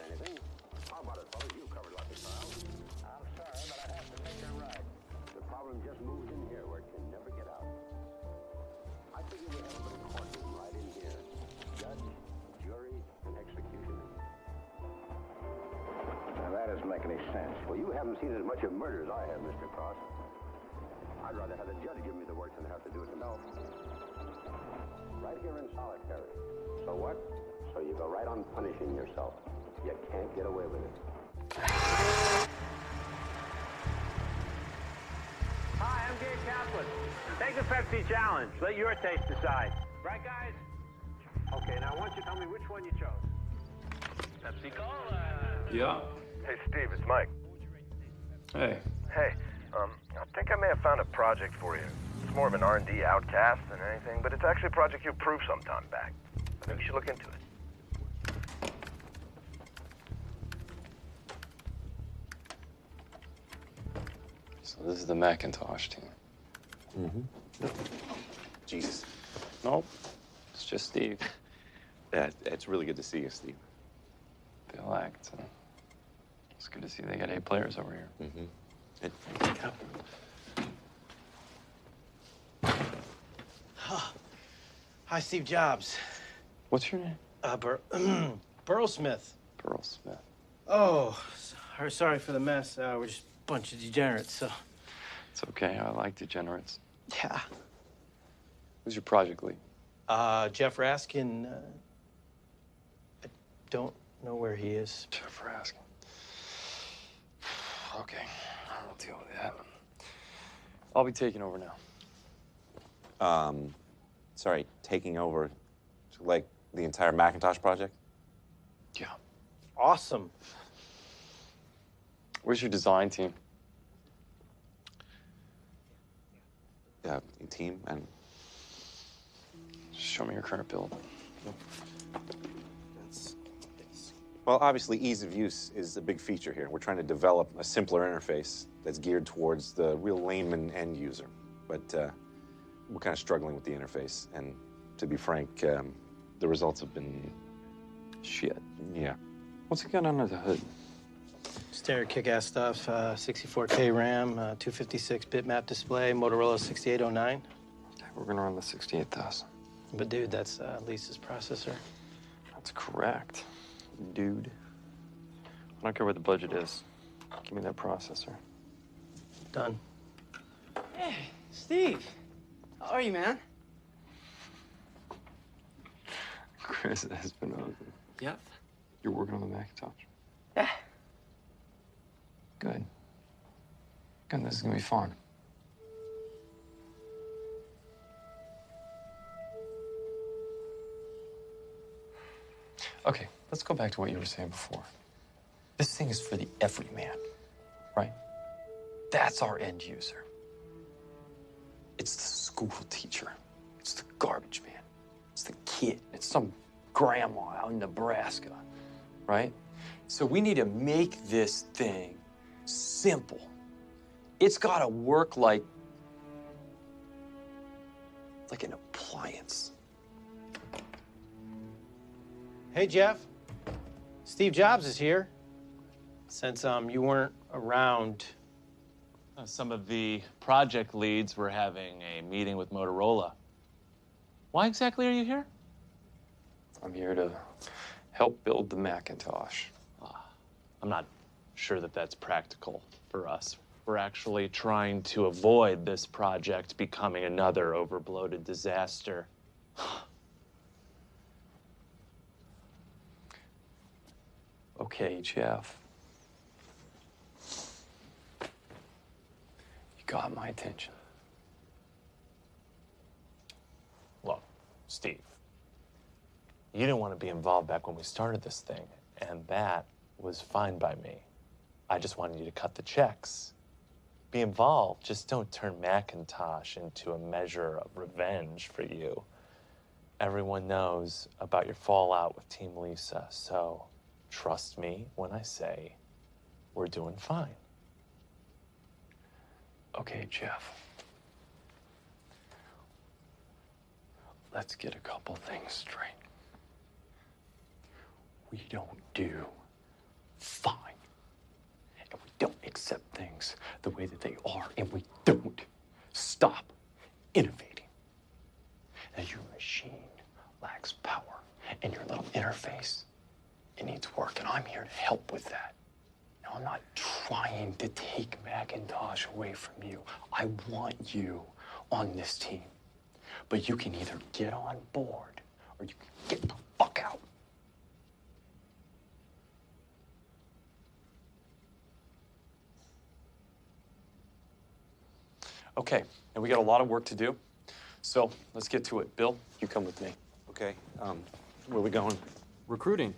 Anything? How about it, fellas? You covered lots of files. I'm sorry, but I have to make a right. The problem just moves in here where it can never get out. I figure we have a little courtroom right in here. Judge, jury, and executioner. Now that doesn't make any sense. Well, you haven't seen as much of murder as I have, Mr. Cross. I'd rather have the judge give me the work than have to do it myself. Right here in solitary. So what? So you go right on punishing yourself. You can't get away with it. Hi, I'm Gabe Kaplan. Take the Pepsi challenge. Let your taste decide. Right, guys? Okay, now I want you to tell me which one you chose. Pepsi Cola. Yeah. Hey, Steve, it's Mike. Hey. Hey, I think I may have found a project for you. It's more of an R&D outcast than anything, but it's actually a project you approved some time back. I think you should look into it. So this is the Macintosh team. Mm-hmm. Jesus. Nope. It's just Steve. Yeah, it's really good to see you, Steve. They'll act. It's good to see they got 8 players over here. Mm-hmm. Hi, Steve Jobs. What's your name? Burl Smith. Burl Smith. Oh, sorry for the mess. We're just a bunch of degenerates, so. It's okay. I like degenerates. Yeah. Who's your project lead? Jeff Raskin. I don't know where he is. Jeff Raskin. Okay, I'll deal with that. I'll be taking over now. Sorry, taking over, like the entire Macintosh project? Yeah. awesome. Where's your design team? Yeah, team and. Just show me your current build. Well, obviously, ease of use is a big feature here. We're trying to develop a simpler interface that's geared towards the real layman end user. But we're kind of struggling with the interface. And to be frank, the results have been... shit. Yeah. What's it got under the hood? Standard kick-ass stuff, 64K RAM, 256 bitmap display, Motorola 6809. We're gonna run the 68,000. But dude, that's Lisa's processor. That's correct, dude. I don't care what the budget is. Give me that processor. Done. Hey, Steve. How are you, man? Chris Espinosa. Yep. You're working on the Macintosh? Yeah. Good. Good, this is gonna be fun. Okay, let's go back to what you were saying before. This thing is for the everyman, right? That's our end user. It's the school teacher. It's the garbage man. It's the kid. It's some grandma out in Nebraska, right? So we need to make this thing simple. It's gotta work like an appliance. Hey, Jeff. Steve Jobs is here. Since you weren't around. Some of the project leads were having a meeting with Motorola. Why exactly are you here? I'm here to help build the Macintosh. I'm not sure that that's practical for us. We're actually trying to avoid this project becoming another overbloated disaster. Okay, Jeff. You got my attention. Look, Steve, you didn't want to be involved back when we started this thing, and that was fine by me. I just wanted you to cut the checks. Be involved, just don't turn Macintosh into a measure of revenge for you. Everyone knows about your fallout with Team Lisa, so trust me when I say we're doing fine. Okay, Jeff. Let's get a couple things straight. We don't do fine. And we don't accept things the way that they are. And we don't stop innovating. Now, your machine lacks power. And your little interface, it needs work. And I'm here to help with that. Now, I'm not trying to take Macintosh away from you. I want you on this team. But you can either get on board or you can get the fuck out. Okay, and we got a lot of work to do. So let's get to it. Bill, you come with me. Okay, where are we going? Recruiting.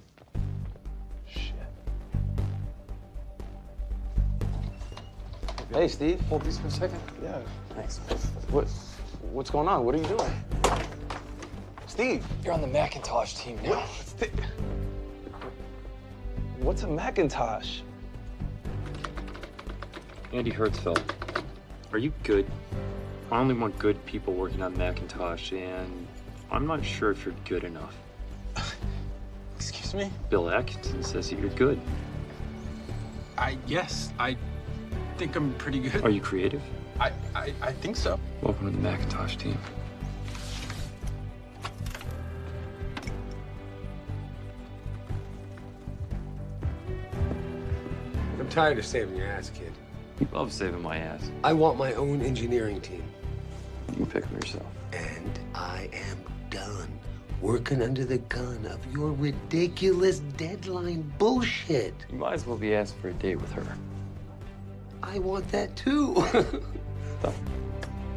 Hey, Steve. Hold these for a second. Yeah. Thanks. What's going on? What are you doing? Steve, you're on the Macintosh team now. What's a Macintosh? Andy Hertzfeld, are you good? I only want good people working on Macintosh, and I'm not sure if you're good enough. Excuse me? Bill Atkinson says that you're good. Yes, I think I'm pretty good. Are you creative? I think so. Welcome to the Macintosh team. I'm tired of saving your ass, kid. You love saving my ass. I want my own engineering team. You pick them yourself. And I am done working under the gun of your ridiculous deadline bullshit. You might as well be asked for a date with her. I want that too.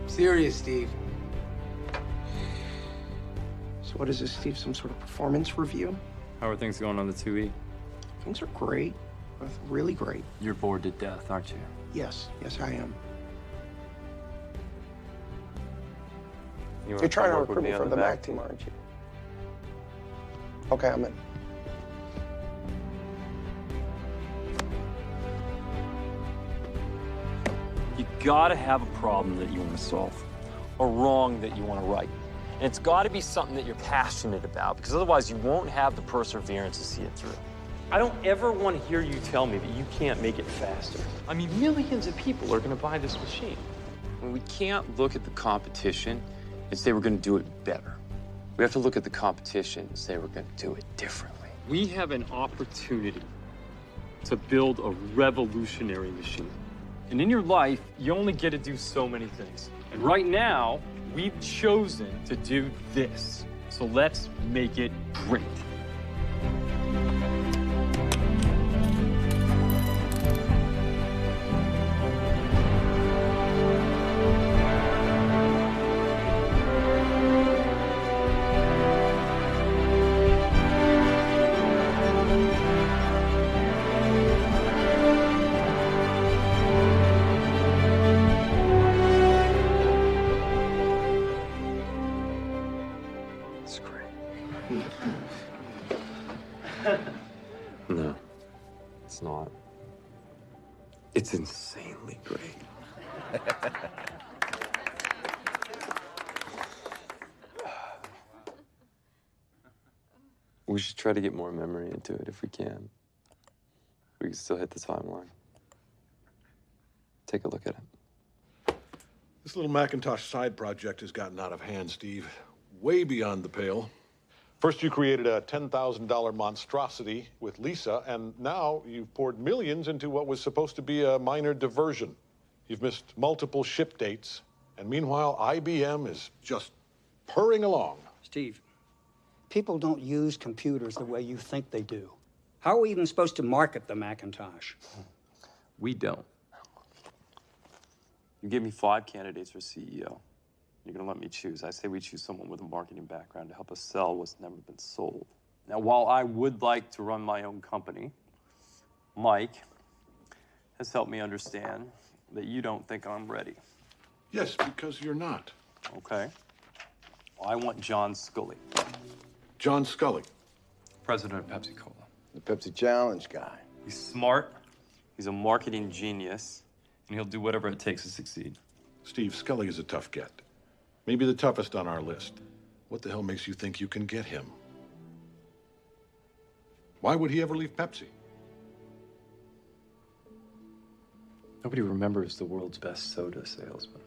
Serious, Steve. So what is this, Steve? Some sort of performance review? How are things going on the 2E? Things are great. Really great. You're bored to death, aren't you? Yes, yes, I am. You're trying to recruit me for the Mac team, aren't you? Okay, I'm in. You gotta have a problem that you want to solve, a wrong that you want to right. And it's gotta be something that you're passionate about, because otherwise you won't have the perseverance to see it through. I don't ever want to hear you tell me that you can't make it faster. I mean, millions of people are gonna buy this machine. And we can't look at the competition and say we're gonna do it better. We have to look at the competition and say we're gonna do it differently. We have an opportunity to build a revolutionary machine. And in your life, you only get to do so many things. And right now, we've chosen to do this. So let's make it great. No, it's not. It's insanely great. We should try to get more memory into it if we can. We can still hit the timeline. Take a look at it. This little Macintosh side project has gotten out of hand, Steve. Way beyond the pale. First, you created a $10,000 monstrosity with Lisa, and now you've poured millions into what was supposed to be a minor diversion. You've missed multiple ship dates, and meanwhile, IBM is just purring along. Steve, people don't use computers the way you think they do. How are we even supposed to market the Macintosh? We don't. You give me 5 candidates for CEO. You're gonna let me choose. I say we choose someone with a marketing background to help us sell what's never been sold. Now, while I would like to run my own company, Mike has helped me understand that you don't think I'm ready. Yes, because you're not. Okay. Well, I want John Scully. John Scully. President of Pepsi-Cola. The Pepsi Challenge guy. He's smart, he's a marketing genius, and he'll do whatever it takes to succeed. Steve, Scully is a tough get. Maybe the toughest on our list. What the hell makes you think you can get him? Why would he ever leave Pepsi? Nobody remembers the world's best soda salesman.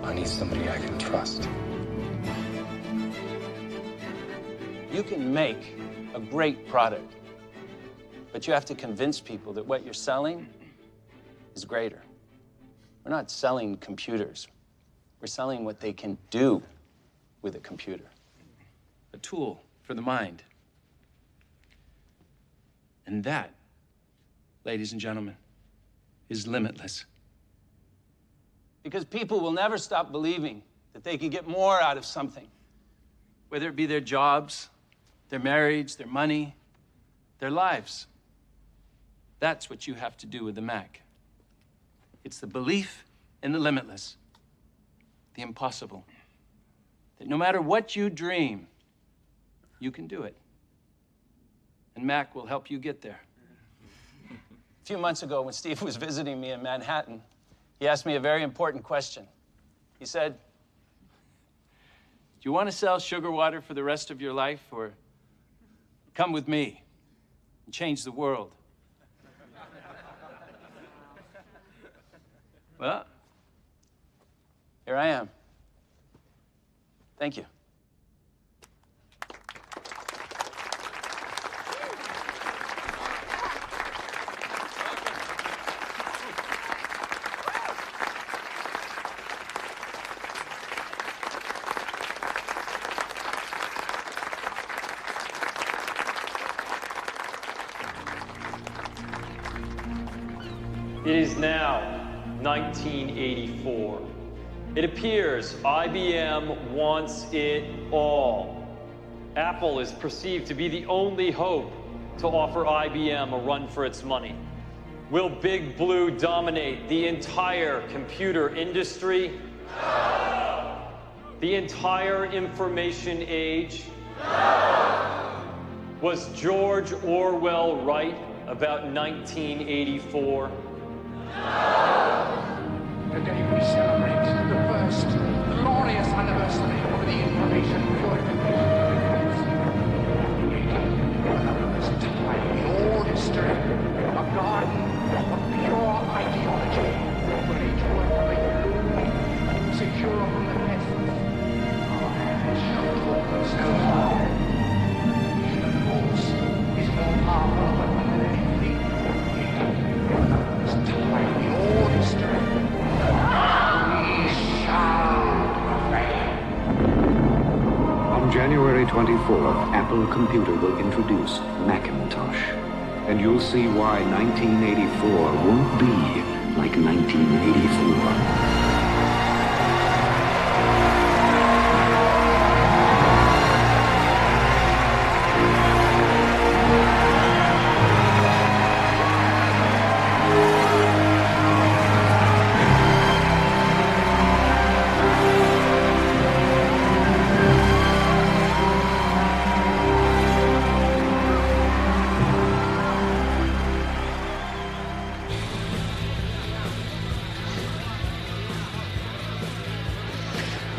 I need somebody I can trust. You can make a great product, but you have to convince people that what you're selling is greater. We're not selling computers. We're selling what they can do with a computer. A tool for the mind. And that, ladies and gentlemen, is limitless. Because people will never stop believing that they can get more out of something, whether it be their jobs, their marriage, their money, their lives. That's what you have to do with the Mac. It's the belief in the limitless, the impossible, that no matter what you dream, you can do it. And Mac will help you get there. A few months ago, when Steve was visiting me in Manhattan, he asked me a very important question. He said, "Do you want to sell sugar water for the rest of your life, or come with me and change the world?" Well, here I am. Thank you. It is now 1984. It appears IBM wants it all. Apple is perceived to be the only hope to offer IBM a run for its money. Will Big Blue dominate the entire computer industry? No! The entire information age? No! Was George Orwell right about 1984? Today we celebrate the first glorious anniversary of the information purification. Creating time in all history, a garden of pure ideology, where each worker may bloom, secure from the pests. Our hands shall focus high. Human force is more powerful a weapon than anything. First time in all history. On January 24th, Apple Computer will introduce Macintosh. And you'll see why 1984 won't be like 1984.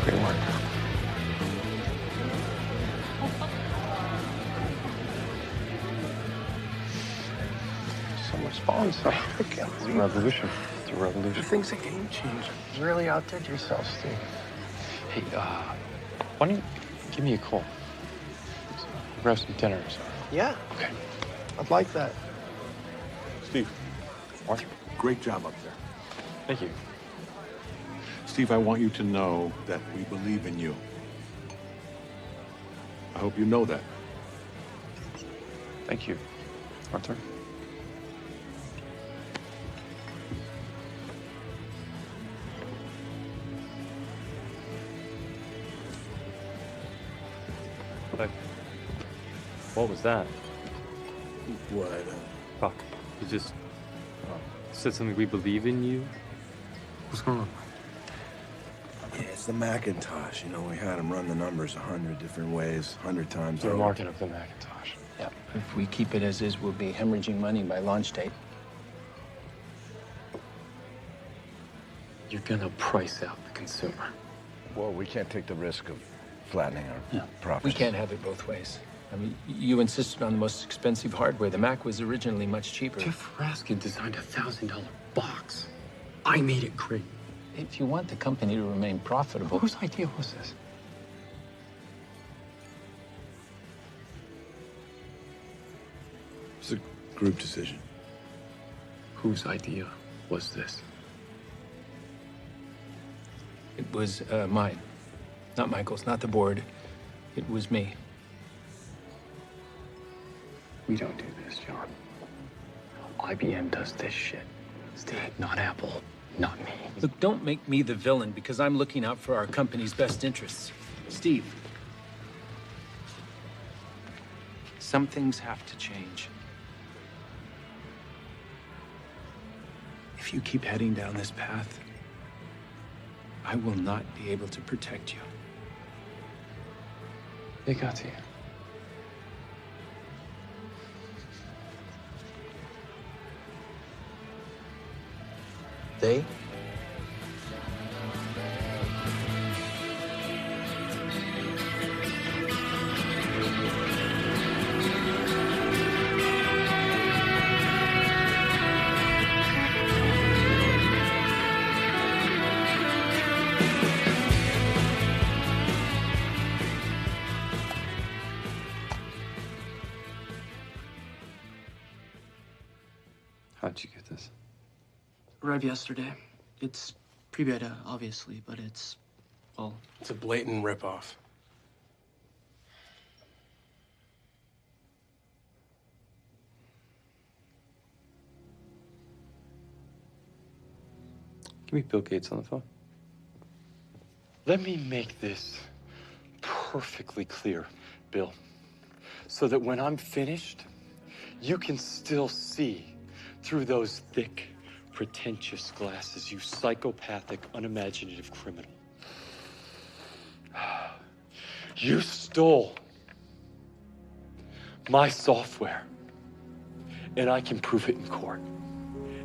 Great work. So response. I can't It's a believe revolution. It's a revolution. the thing's a game changer. You really outdid yourself, Steve. Hey, why don't you give me a call? Grab some dinner or something. Yeah. Okay. I'd like that. Steve, Arthur. great job up there. Thank you. Steve, I want you to know that we believe in you. I hope you know that. Thank you, Arthur. What was that? What? Fuck. You just said something, we believe in you? What's going on? Yeah, it's the Macintosh. You know, we had him run the numbers 100 different ways, 100 times The over. market of the Macintosh. Yeah, if we keep it as is, we'll be hemorrhaging money by launch date. You're gonna price out the consumer. Well, we can't take the risk of flattening our profits. We can't have it both ways. I mean, you insisted on the most expensive hardware. The Mac was originally much cheaper. Jeff Raskin designed a $1,000 box. I made it great. If you want the company to remain profitable... Whose idea was this? It's a group decision. Whose idea was this? It was mine. Not Michael's, not the board. It was me. We don't do this, John. IBM does this shit. Steve, not Apple, not me. Look, don't make me the villain because I'm looking out for our company's best interests. Steve. Some things have to change. If you keep heading down this path, I will not be able to protect you. They got to you. They? How'd you get this? Arrived yesterday. It's pre-beta, obviously, but it's, well... It's a blatant ripoff. Can we Bill Gates on the phone? Let me make this perfectly clear, Bill, so that when I'm finished, you can still see through those thick, pretentious glasses, you psychopathic, unimaginative criminal. You stole my software, and I can prove it in court.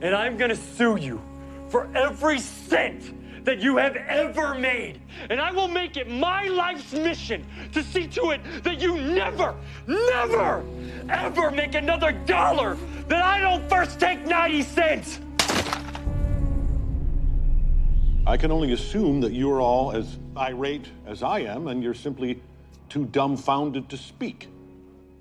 And I'm gonna sue you for every cent that you have ever made. And I will make it my life's mission to see to it that you never, never, ever make another dollar that I don't first take 90 cents. I can only assume that you're all as irate as I am, and you're simply too dumbfounded to speak.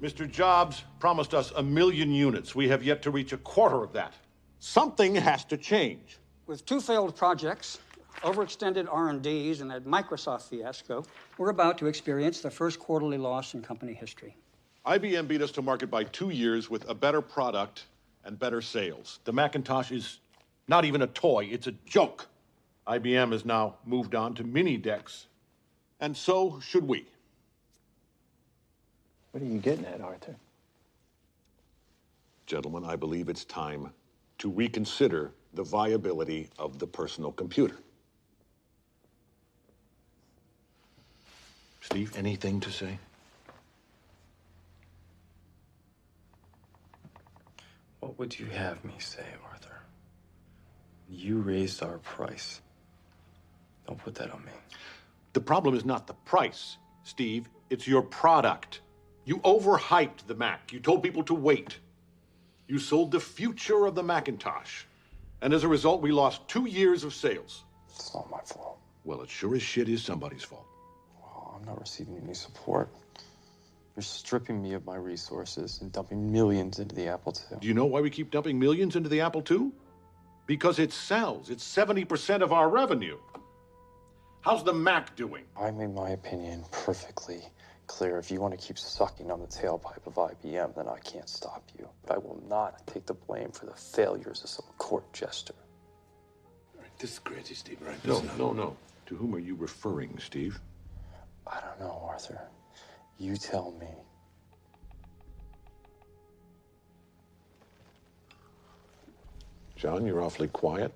Mr. Jobs promised us 1 million units. We have yet to reach 1/4 of that. Something has to change. With 2 failed projects, overextended R&Ds, and a Microsoft fiasco, we're about to experience the first quarterly loss in company history. IBM beat us to market by 2 years with a better product and better sales. The Macintosh is not even a toy, it's a joke. IBM has now moved on to mini decks, and so should we. What are you getting at, Arthur? Gentlemen, I believe it's time to reconsider the viability of the personal computer. Steve, anything to say? What would you have me say, Arthur? You raised our price. Don't put that on me. The problem is not the price, Steve. It's your product. You overhyped the Mac. You told people to wait. You sold the future of the Macintosh. And as a result, we lost 2 years of sales. It's not my fault. Well, it sure as shit is somebody's fault. Well, I'm not receiving any support. You're stripping me of my resources and dumping millions into the Apple II. Do you know why we keep dumping millions into the Apple II? Because it sells. It's 70% of our revenue. How's the Mac doing? I made my opinion perfectly clear. If you want to keep sucking on the tailpipe of IBM, then I can't stop you. But I will not take the blame for the failures of some court jester. All right, this is crazy, Steve, right? No. To whom are you referring, Steve? I don't know, Arthur. You tell me. John, you're awfully quiet.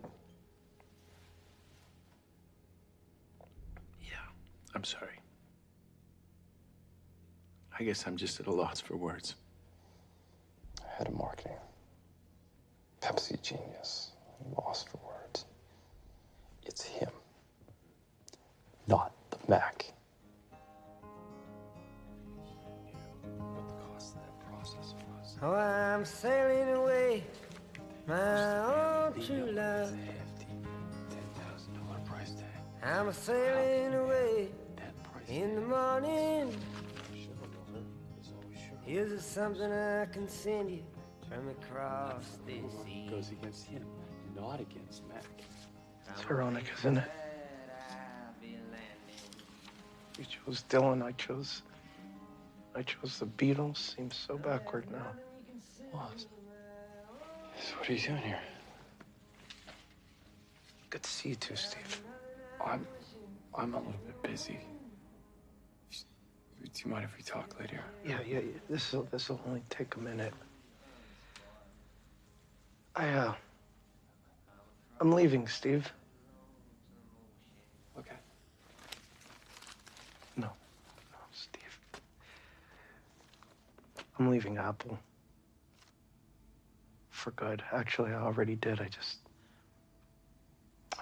I'm sorry. I guess I'm just at a loss for words. Head of marketing. Pepsi genius. Lost for words. It's him. Not the Mac. Oh, I'm sailing away, my own true love. I'm sailing away in the morning. Here's something I can send you from across this sea. Goes against him, not against Mac. It's ironic, isn't it? You chose Dylan, I chose the Beatles. Seems so backward now. What? So what are you doing here? Good to see you too, Steve. I'm a little bit busy. Do you mind if we talk later? Yeah. This'll only take a minute. I'm leaving, Steve. Okay. No, Steve. I'm leaving Apple. For good. Actually, I already did. I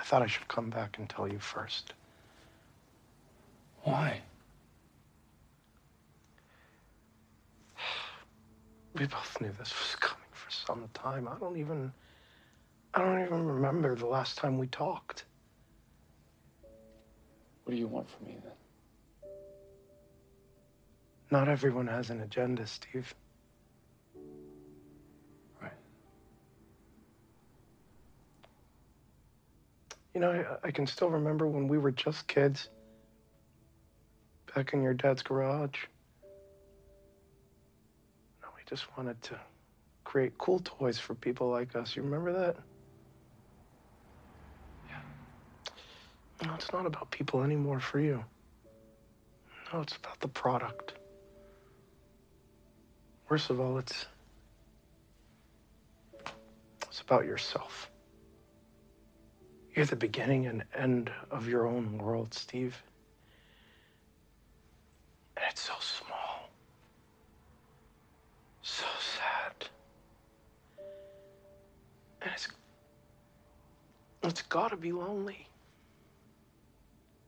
thought I should come back and tell you first. Why? We both knew this was coming for some time. I don't even remember the last time we talked. What do you want from me, then? Not everyone has an agenda, Steve. Right. You know, I can still remember when we were just kids. Back in your dad's garage. No, we just wanted to create cool toys for people like us. You remember that? Yeah. No, it's not about people anymore for you. No, it's about the product. Worst of all, it's about yourself. You're the beginning and end of your own world, Steve. And it's so small. So sad. And it's gotta be lonely.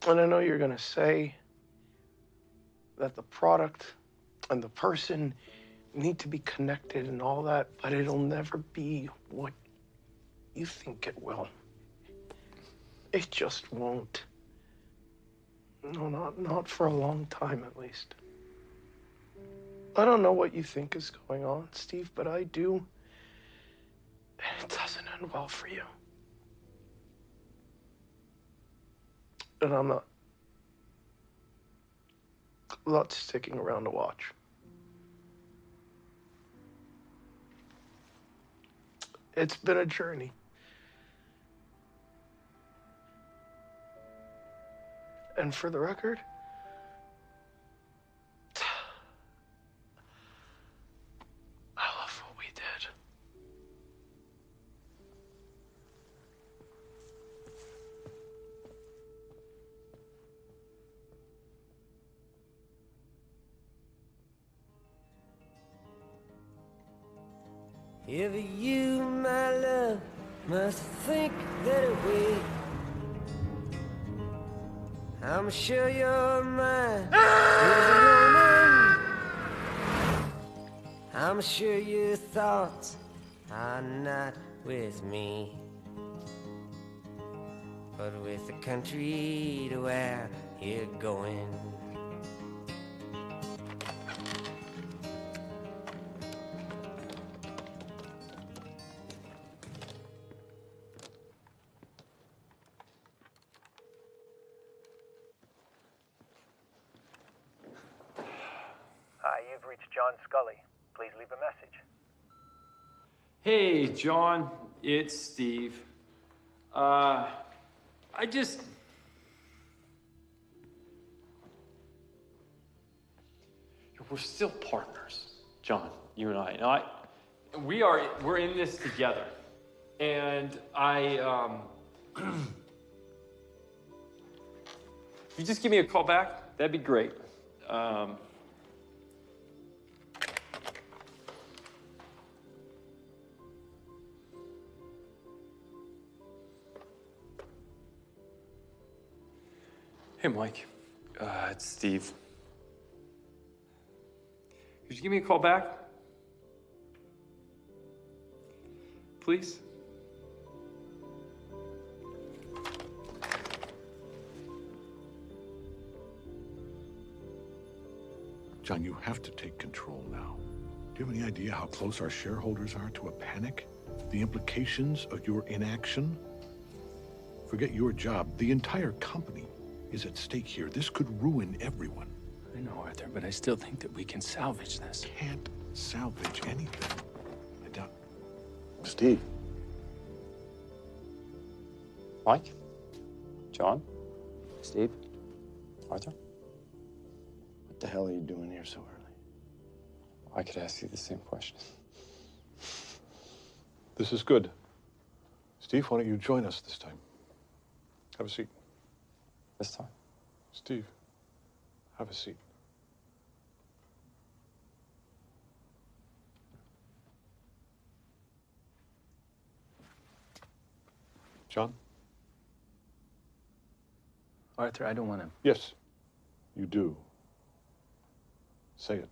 And I know you're gonna say that the product and the person need to be connected and all that, but it'll never be what you think it will. It just won't. No, not for a long time, at least. I don't know what you think is going on, Steve, but I do. And it doesn't end well for you. And I'm not sticking around to watch. It's been a journey. And for the record, I love what we did. If you, my love, must think that way, I'm sure you're mine as a woman. I'm sure your thoughts are not with me, but with the country to where you're going. Hi, you've reached John Scully. Please leave a message. Hey, John, it's Steve. We're still partners, John, you and I. Now, we're in this together. And if you just give me a call back, that'd be great. Hey, Mike. It's Steve. Could you give me a call back? Please? John, you have to take control now. Do you have any idea how close our shareholders are to a panic? The implications of your inaction? Forget your job. The entire company is at stake here. This could ruin everyone. I know, Arthur, but I still think that we can salvage this. Can't salvage anything. I doubt. Steve. Mike? John? Steve? Arthur? What the hell are you doing here so early? I could ask you the same question. This is good. Steve, why don't you join us this time? Have a seat. This time? Steve, have a seat. John? Arthur, I don't want to. Yes, you do. Say it.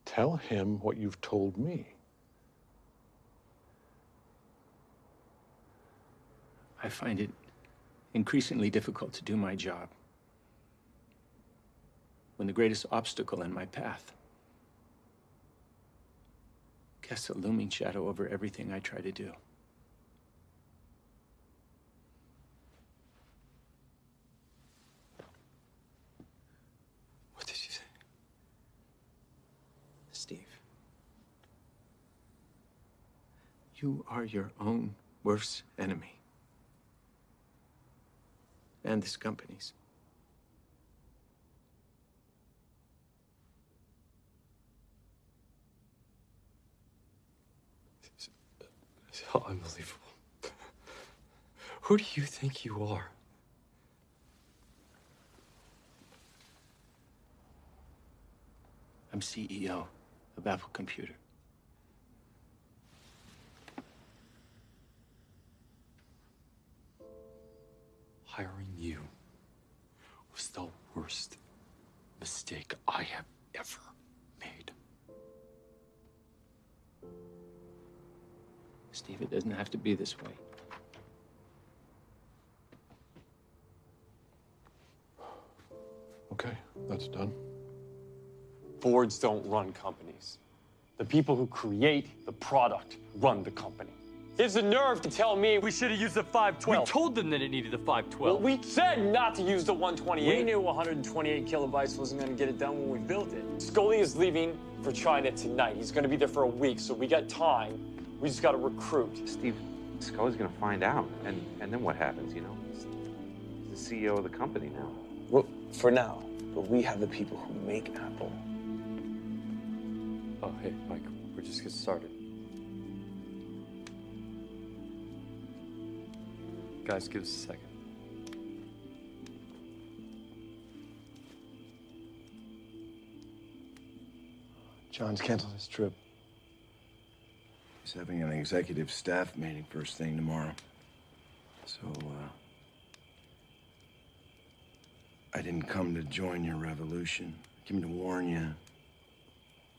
Tell him what you've told me. I find it increasingly difficult to do my job when the greatest obstacle in my path casts a looming shadow over everything I try to do. What did Steve. You are your own worst enemy. And this company's. It's unbelievable. Who do you think you are? I'm CEO of Apple Computer. Hiring you was the worst mistake I have ever made. Steve, it doesn't have to be this way. Okay, that's done. Boards don't run companies. The people who create the product run the company. He has the nerve to tell me we should have used the 512. We told them that it needed the 512. Well, we said not to use the 128. We knew 128 kilobytes wasn't going to get it done when we built it. Scully is leaving for China tonight. He's going to be there for a week, so we got time. We just got to recruit. Steve, Scully's going to find out, and then what happens, you know? He's the CEO of the company now. Well, for now. But we have the people who make Apple. Oh, hey, Mike, we're just getting started. Guys, give us a second. John's canceled his trip. He's having an executive staff meeting first thing tomorrow. So, I didn't come to join your revolution. I came to warn you.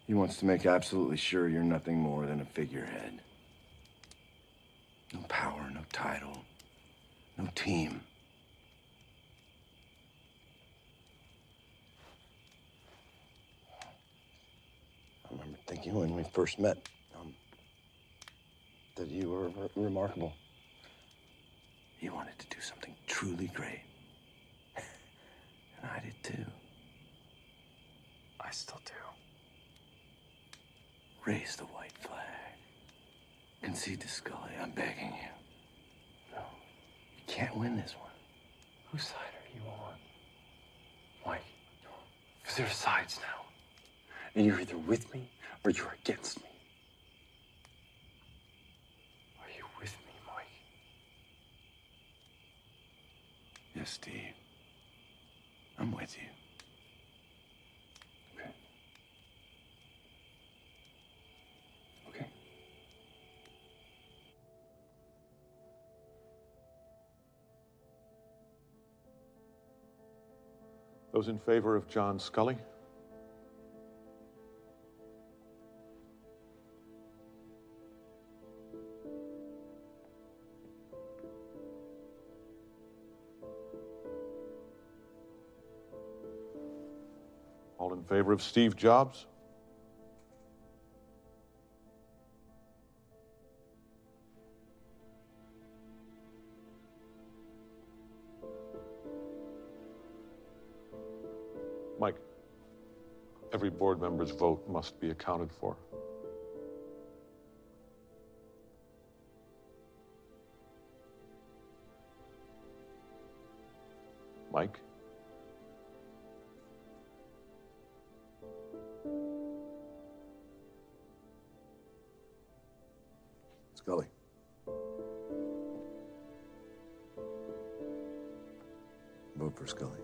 He wants to make absolutely sure you're nothing more than a figurehead. No power, no title, no team. I remember thinking when we first met, that you were remarkable. You wanted to do something truly great. And I did too. I still do. Raise the white flag. Concede to Scully, I'm begging you. No, you can't win this one. Whose side are you on? Mike, because there are sides now. And you're either with me or you're against me. Are you with me, Mike? Yes, Steve. I'm with you. Okay. Okay. Those in favor of John Scully? All in favor of Steve Jobs? Mike, every board member's vote must be accounted for. Mike? Scully. Vote for Scully.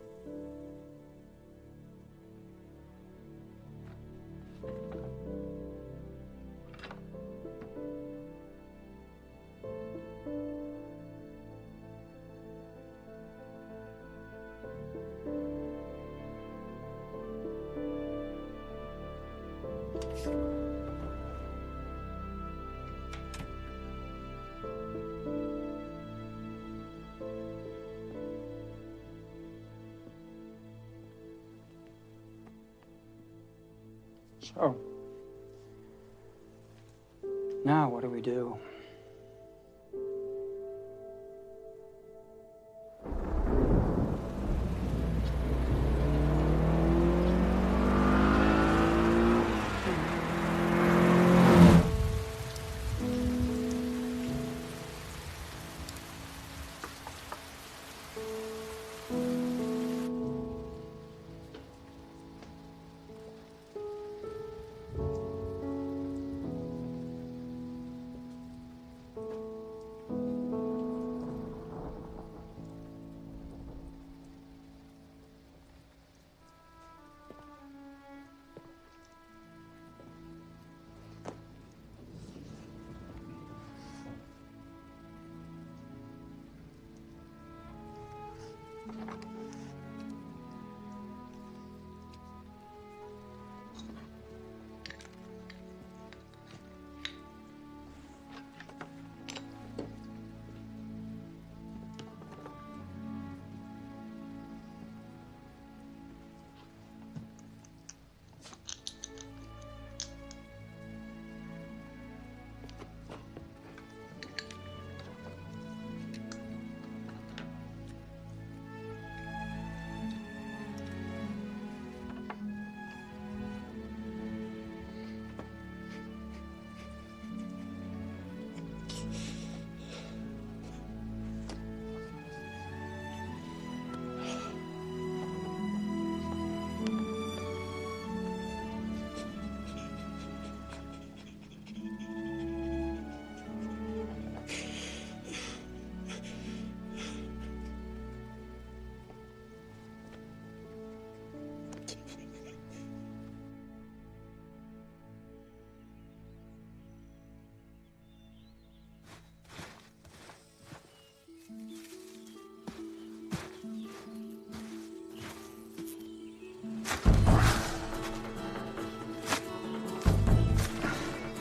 So, now what do we do?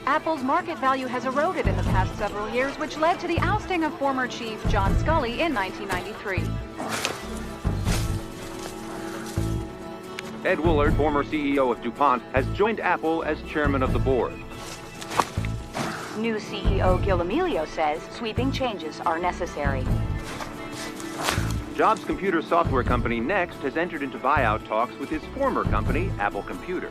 Apple's market value has eroded in the past several years, which led to the ousting of former chief John Sculley in 1993. Ed Woolard, former CEO of DuPont, has joined Apple as chairman of the board. New CEO Gil Amelio says sweeping changes are necessary. Jobs' computer software company Next has entered into buyout talks with his former company, Apple Computer.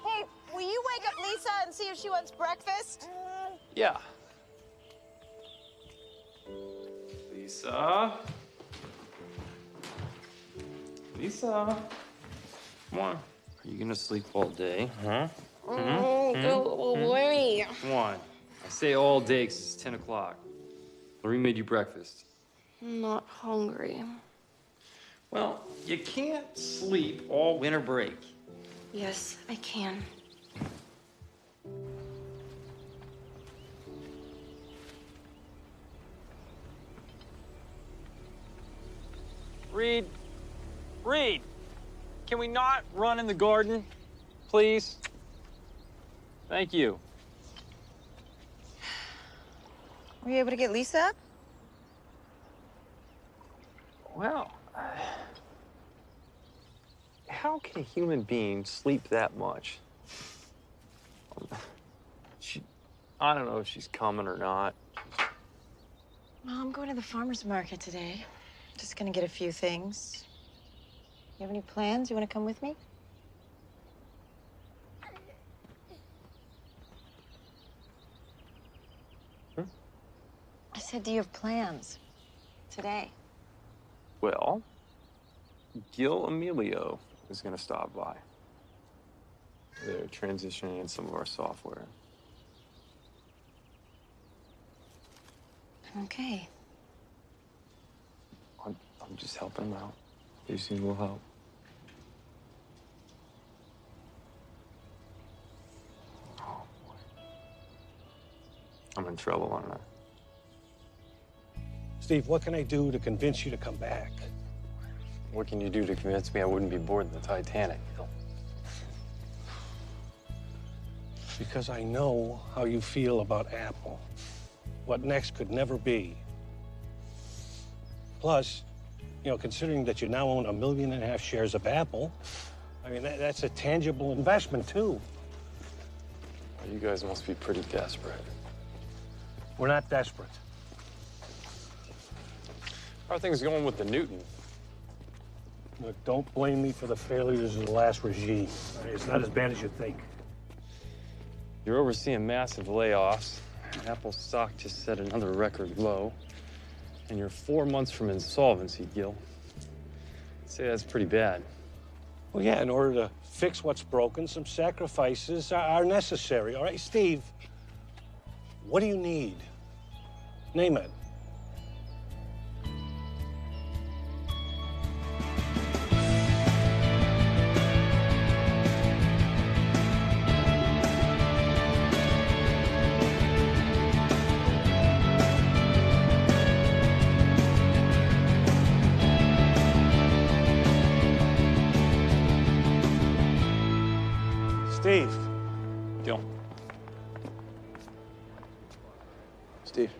Hey, will you wake up Lisa and see if she wants breakfast? Yeah. Lisa? Lisa? Come on. Are you gonna sleep all day, huh? Go away. Come on. I say all day 'cause it's 10 o'clock. Lorraine made you breakfast. I'm not hungry. Well, you can't sleep all winter break. Yes, I can. Reed, can we not run in the garden, please? Thank you. Were you able to get Lisa up? Well, how can a human being sleep that much? I don't know if she's coming or not. Well, I'm going to the farmer's market today. Just gonna get a few things. You have any plans? You want to come with me? I said, do you have plans today? Well, Gil Amelio is going to stop by. They're transitioning in some of our software. Okay. I'm just helping him out. These things will help. Oh, boy. I'm in trouble, aren't I? Steve, what can I do to convince you to come back? What can you do to convince me I wouldn't be bored in the Titanic? Because I know how you feel about Apple. What next could never be. Plus, you know, considering that you now own 1.5 million shares of Apple, I mean, that's a tangible investment, too. Well, you guys must be pretty desperate. We're not desperate. How are things going with the Newton? Look, don't blame me for the failures of the last regime. It's not as bad as you think. You're overseeing massive layoffs. Apple's stock just set another record low. And you're 4 months from insolvency, Gil. I'd say that's pretty bad. Well, yeah, in order to fix what's broken, some sacrifices are necessary. All right, Steve, what do you need? Name it. Steve. Gil. Steve.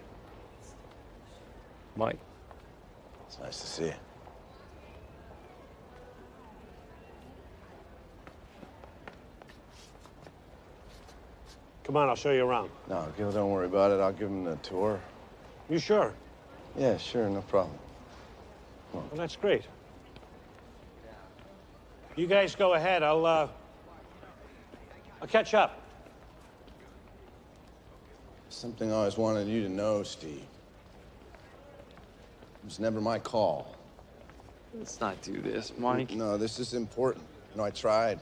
Mike. It's nice to see you. Come on, I'll show you around. No, Gil, don't worry about it. I'll give him the tour. You sure? Yeah, sure, no problem. Well, that's great. You guys go ahead. I'll catch up. Something I always wanted you to know, Steve. was never my call. Let's not do this, Mike. No, this is important. You know, I tried.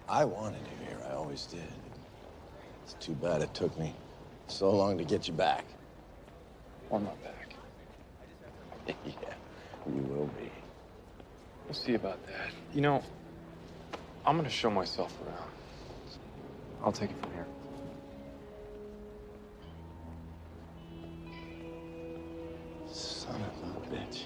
I wanted you here, I always did. It's too bad it took me so long to get you back. Or not back. Yeah, you will be. We'll see about that. You know, I'm gonna show myself around. I'll take it from here. Son of a bitch.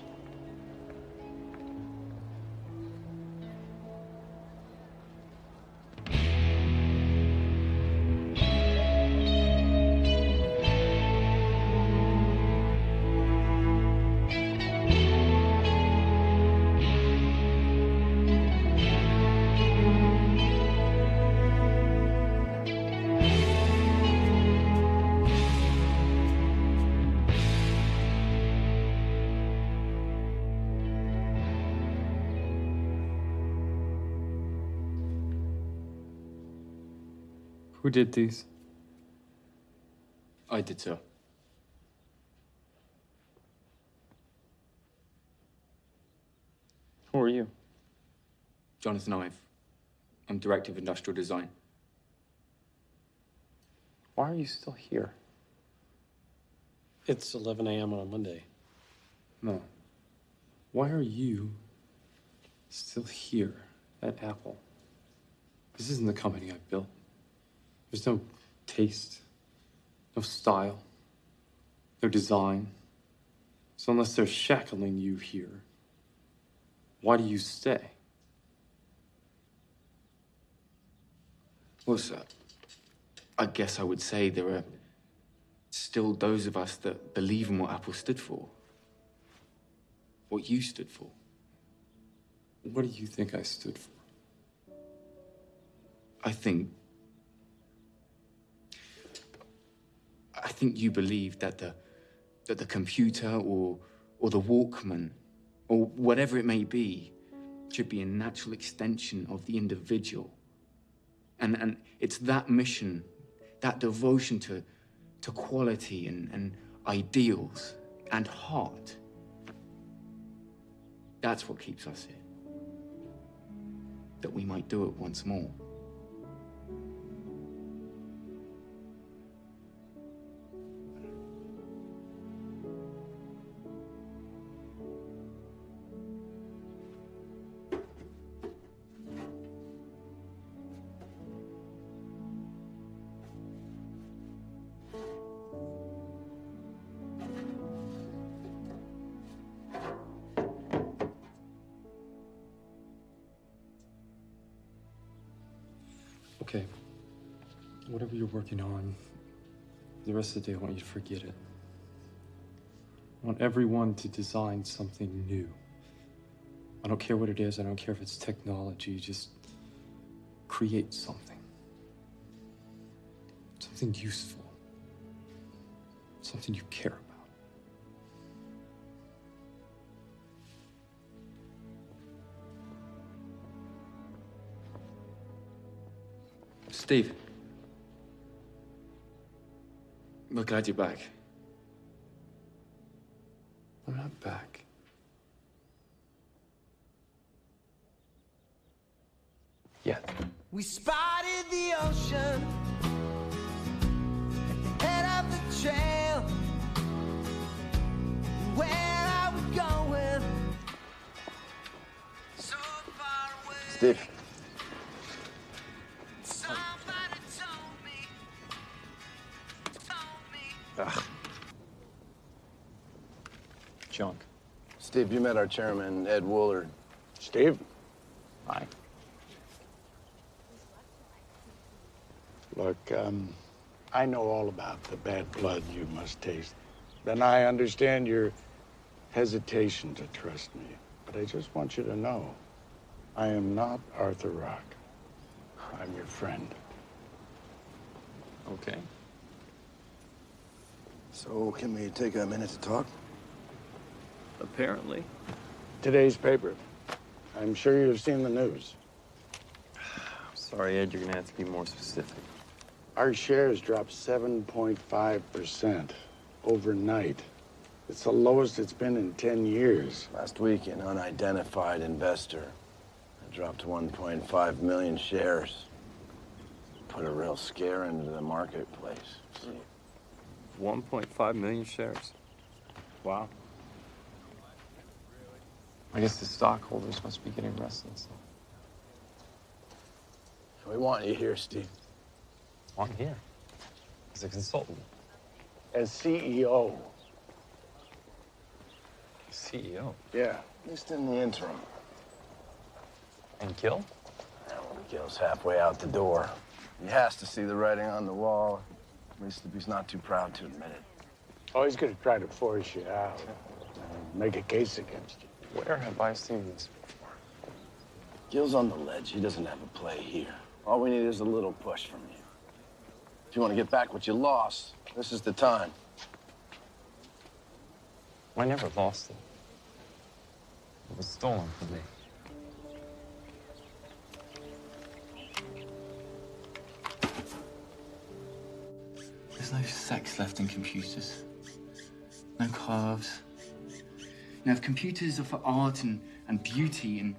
Who did these? I did, sir. Who are you? Jonathan Ive. I'm Director of Industrial Design. Why are you still here? It's 11 a.m. on a Monday. No. Why are you still here at Apple? This isn't the company I built. There's no taste, no style, no design. So unless they're shackling you here, why do you stay? Well, sir, I guess I would say there are still those of us that believe in what Apple stood for. What you stood for. What do you think I stood for? I think you believe that the computer or the Walkman or whatever it may be should be a natural extension of the individual. And it's that mission, that devotion to quality and ideals and heart. That's what keeps us here. That we might do it once more. Okay. Whatever you're working on, the rest of the day I want you to forget it. I want everyone to design something new. I don't care what it is, I don't care if it's technology, just create something. Something useful. Something you care about. Steve. We're glad you're back. I'm not back. Yet. We spotted the ocean at the head of the trail. Where are we going? So far away. Steve. Somebody told me. Ugh. Junk. Steve, you met our chairman, Ed Woolard. Steve? Hi. Look, I know all about the bad blood you must taste. And I understand your hesitation to trust me. But I just want you to know, I am not Arthur Rock. I'm your friend. Okay. So, can we take a minute to talk? Apparently. Today's paper. I'm sure you've seen the news. Sorry, Ed, you're gonna have to be more specific. Our shares dropped 7.5%. overnight. It's the lowest it's been in 10 years. Last week, an unidentified investor dropped 1.5 million shares. Put a real scare into the marketplace. 1.5 million shares. Wow. I guess the stockholders must be getting restless. We want you here, Steve. On here? As a consultant. As CEO. CEO? Yeah, at least in the interim. And Gil? Well, Gil's halfway out the door. He has to see the writing on the wall, at least if he's not too proud to admit it. Oh, he's gonna try to force you out. Make a case against you. Where have I seen this before? Gil's on the ledge. He doesn't have a play here. All we need is a little push from you. If you want to get back what you lost, this is the time. I never lost it. It was stolen from me. There's no sex left in computers. No curves. Now, if computers are for art and beauty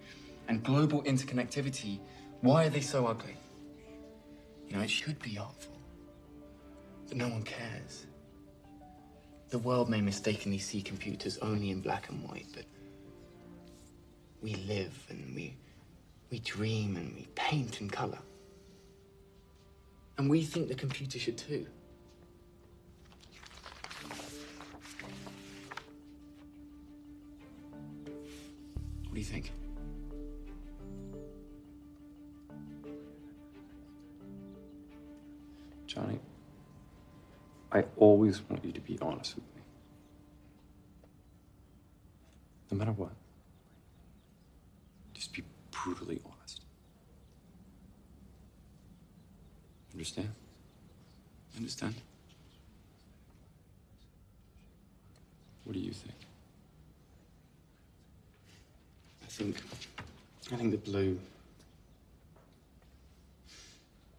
and global interconnectivity, why are they so ugly? You know, it should be artful. But no one cares. The world may mistakenly see computers only in black and white, but we live and we dream and we paint in color. And we think the computer should too. What do you think? Johnny, I always want you to be honest with me. No matter what. Just be brutally honest. Understand? Understand? What do you think? I think the blue,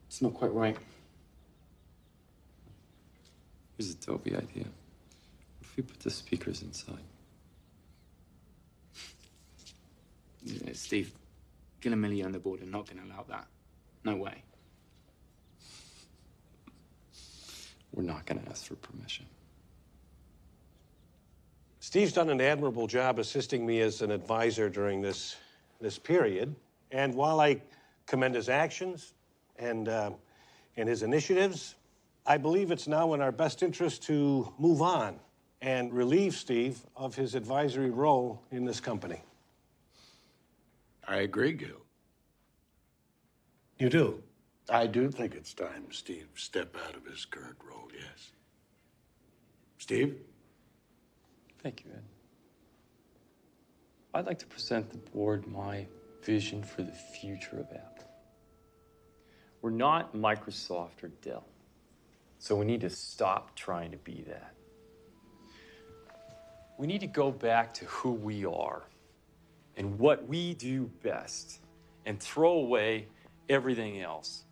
it's not quite right. Here's a dopey idea. What if we put the speakers inside? Yeah, Steve, Gil and Millie on the board are not going to allow that. No way. We're not going to ask for permission. Steve's done an admirable job assisting me as an advisor during this period. And while I commend his actions and his initiatives, I believe it's now in our best interest to move on and relieve Steve of his advisory role in this company. I agree, Gil. You do? I do think it's time Steve step out of his current role, yes. Steve? Thank you, Ed. I'd like to present the board my vision for the future of Apple. We're not Microsoft or Dell, so we need to stop trying to be that. We need to go back to who we are and what we do best and throw away everything else.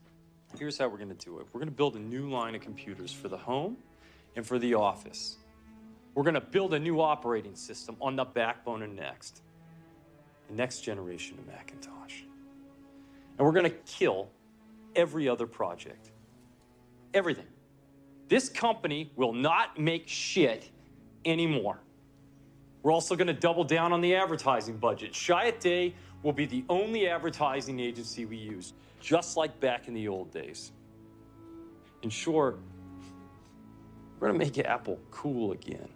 Here's how we're going to do it. We're going to build a new line of computers for the home and for the office. We're going to build a new operating system on the backbone of Next, the next generation of Macintosh. And we're going to kill every other project. Everything. This company will not make shit anymore. We're also going to double down on the advertising budget. Chiat will be the only advertising agency we use, just like back in the old days. In short, we're going to make Apple cool again.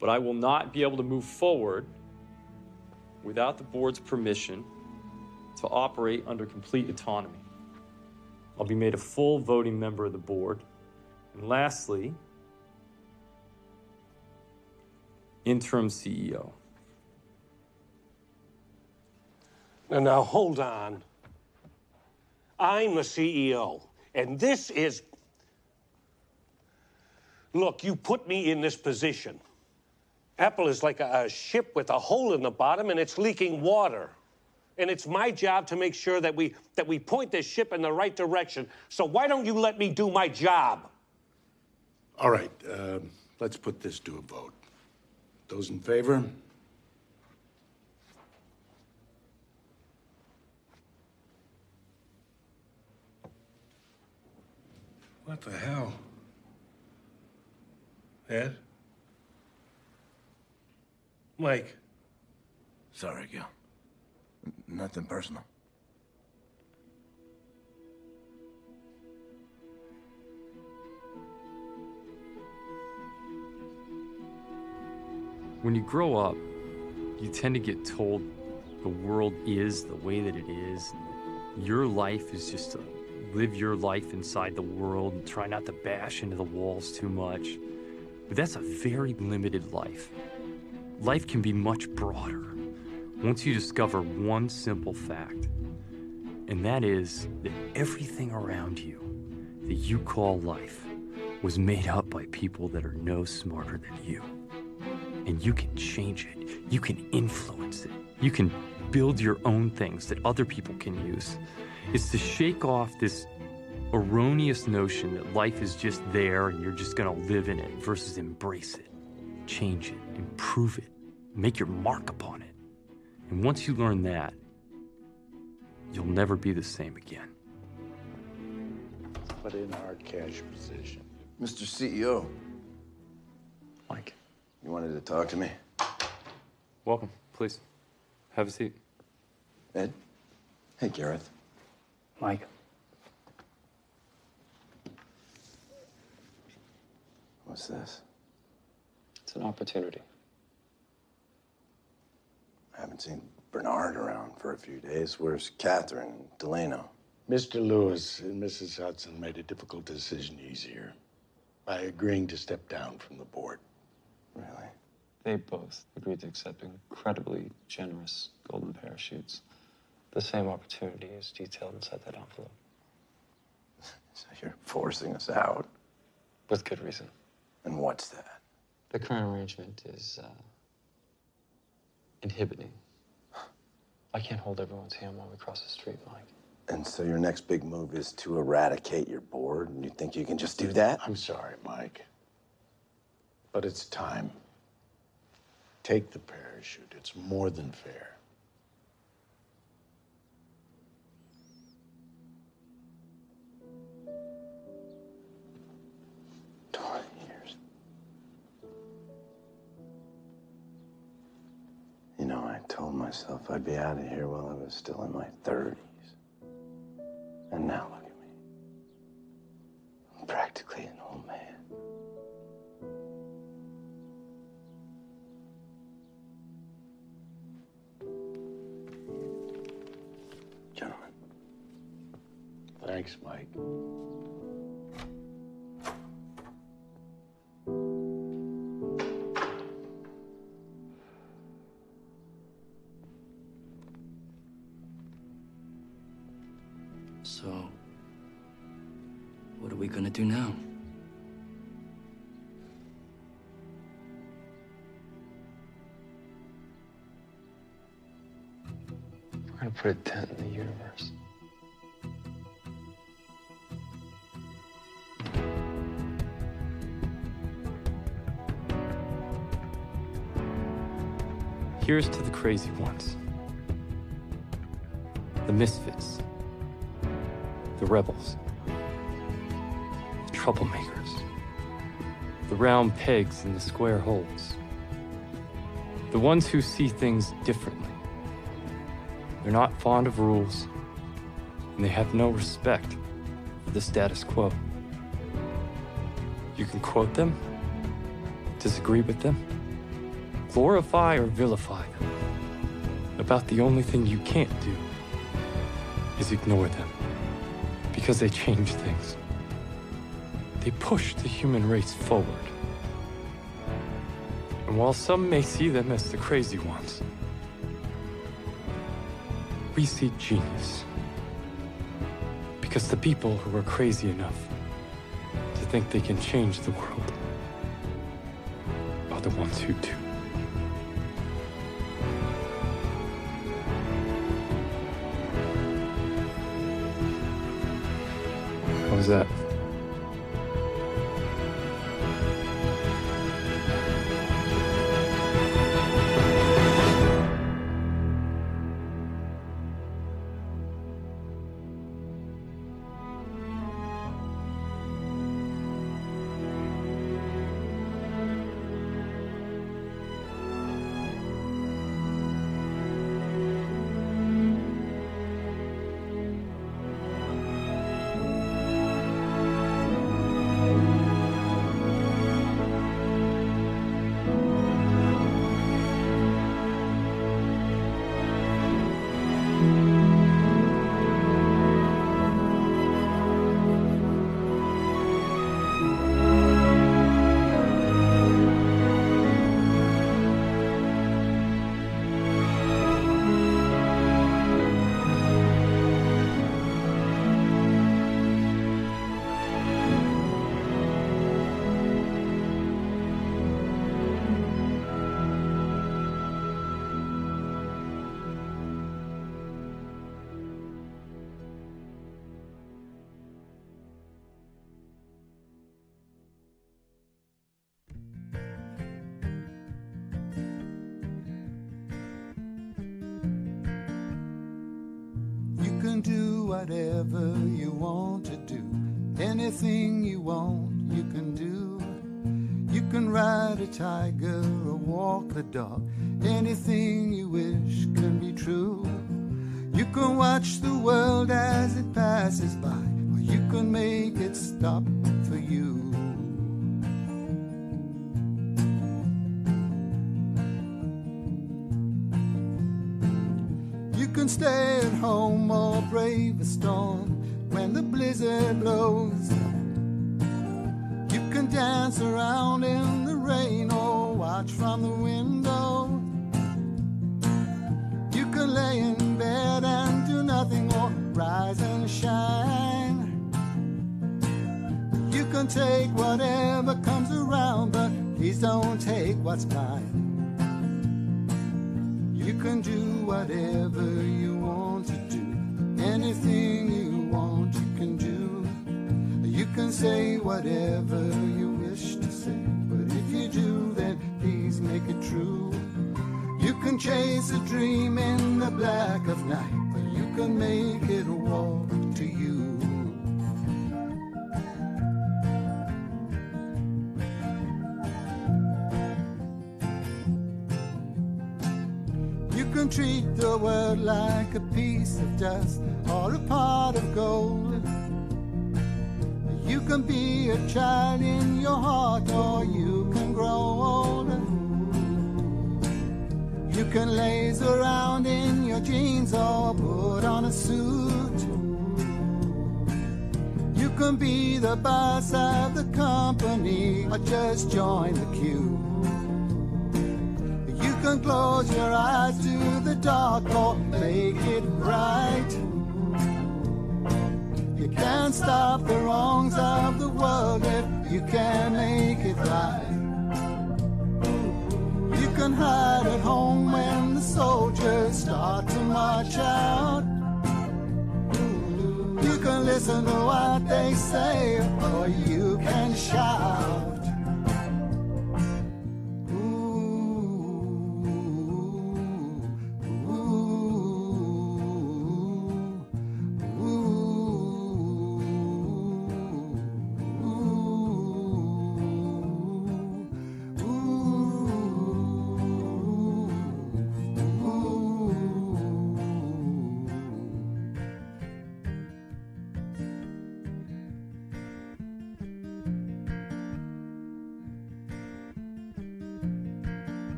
But I will not be able to move forward without the board's permission to operate under complete autonomy. I'll be made a full voting member of the board. And lastly, interim CEO. Now, hold on. I'm the CEO, and this is... Look, you put me in this position. Apple is like a ship with a hole in the bottom, and it's leaking water. And it's my job to make sure that we point this ship in the right direction. So why don't you let me do my job? All right, let's put this to a vote. Those in favor? What the hell? Ed? Mike? Sorry, Gil. Nothing personal. When you grow up, you tend to get told the world is the way that it is. Your life is just to live your life inside the world and try not to bash into the walls too much. But that's a very limited life. Life can be much broader once you discover one simple fact, and that is that everything around you that you call life was made up by people that are no smarter than you. And you can change it. You can influence it. You can build your own things that other people can use. It's to shake off this erroneous notion that life is just there and you're just gonna live in it versus embrace it, change it, improve it, make your mark upon it. And once you learn that, you'll never be the same again. Put in our cash position. Mr. CEO. Mike. You wanted to talk to me? Welcome, please. Have a seat. Ed? Hey, Gareth. Mike. What's this? It's an opportunity. I haven't seen Bernard around for a few days. Where's Catherine and Delano? Mr. Lewis and Mrs. Hudson made a difficult decision easier by agreeing to step down from the board. Really? They both agreed to accept incredibly generous golden parachutes. The same opportunity is detailed inside that envelope. So you're forcing us out? With good reason. And what's that? The current arrangement is inhibiting. I can't hold everyone's hand while we cross the street, Mike. And so your next big move is to eradicate your board, and you think you can just do that? I'm sorry, Mike. But it's time. Take the parachute. It's more than fair. You know, I told myself I'd be out of here while I was still in my 30s. And now look at me. I'm practically an old man. Gentlemen. Thanks, Mike. So, what are we gonna do now? We're gonna put a dent in the universe. Here's to the crazy ones, the misfits, the rebels, the troublemakers, the round pegs in the square holes, the ones who see things differently. They're not fond of rules, and they have no respect for the status quo. You can quote them, disagree with them, glorify or vilify them. About the only thing you can't do is ignore them, because they change things. They push the human race forward. And while some may see them as the crazy ones, we see genius. Because the people who are crazy enough to think they can change the world are the ones who do. How was that? can do whatever you want to do. Anything you want, you can do. You can ride a tiger or walk the dog. Anything you wish can be true. You can watch the world as it passes by, or you can make it stop for you. You can stay at home or brave a storm when the blizzard blows. You can dance around in the rain or watch from the window. You can lay in bed and do nothing or rise and shine. You can take whatever comes around, but please don't take what's mine. You can do whatever you want to do. Anything you want, you can do. You can say whatever you wish to say, but if you do, then please make it true. You can chase a dream in the black of night, but you can make it walk to you. You can treat the world like a piece of dust or a pot of gold. You can be a child in your heart, or you can grow old. You can laze around in your jeans or put on a suit. You can be the boss of the company or just join the queue. You can close your eyes to the dark or make it bright. You can't stop the wrongs of the world if you can make it right. You can hide at home when the soldiers start to march out. You can listen to what they say, or you can shout.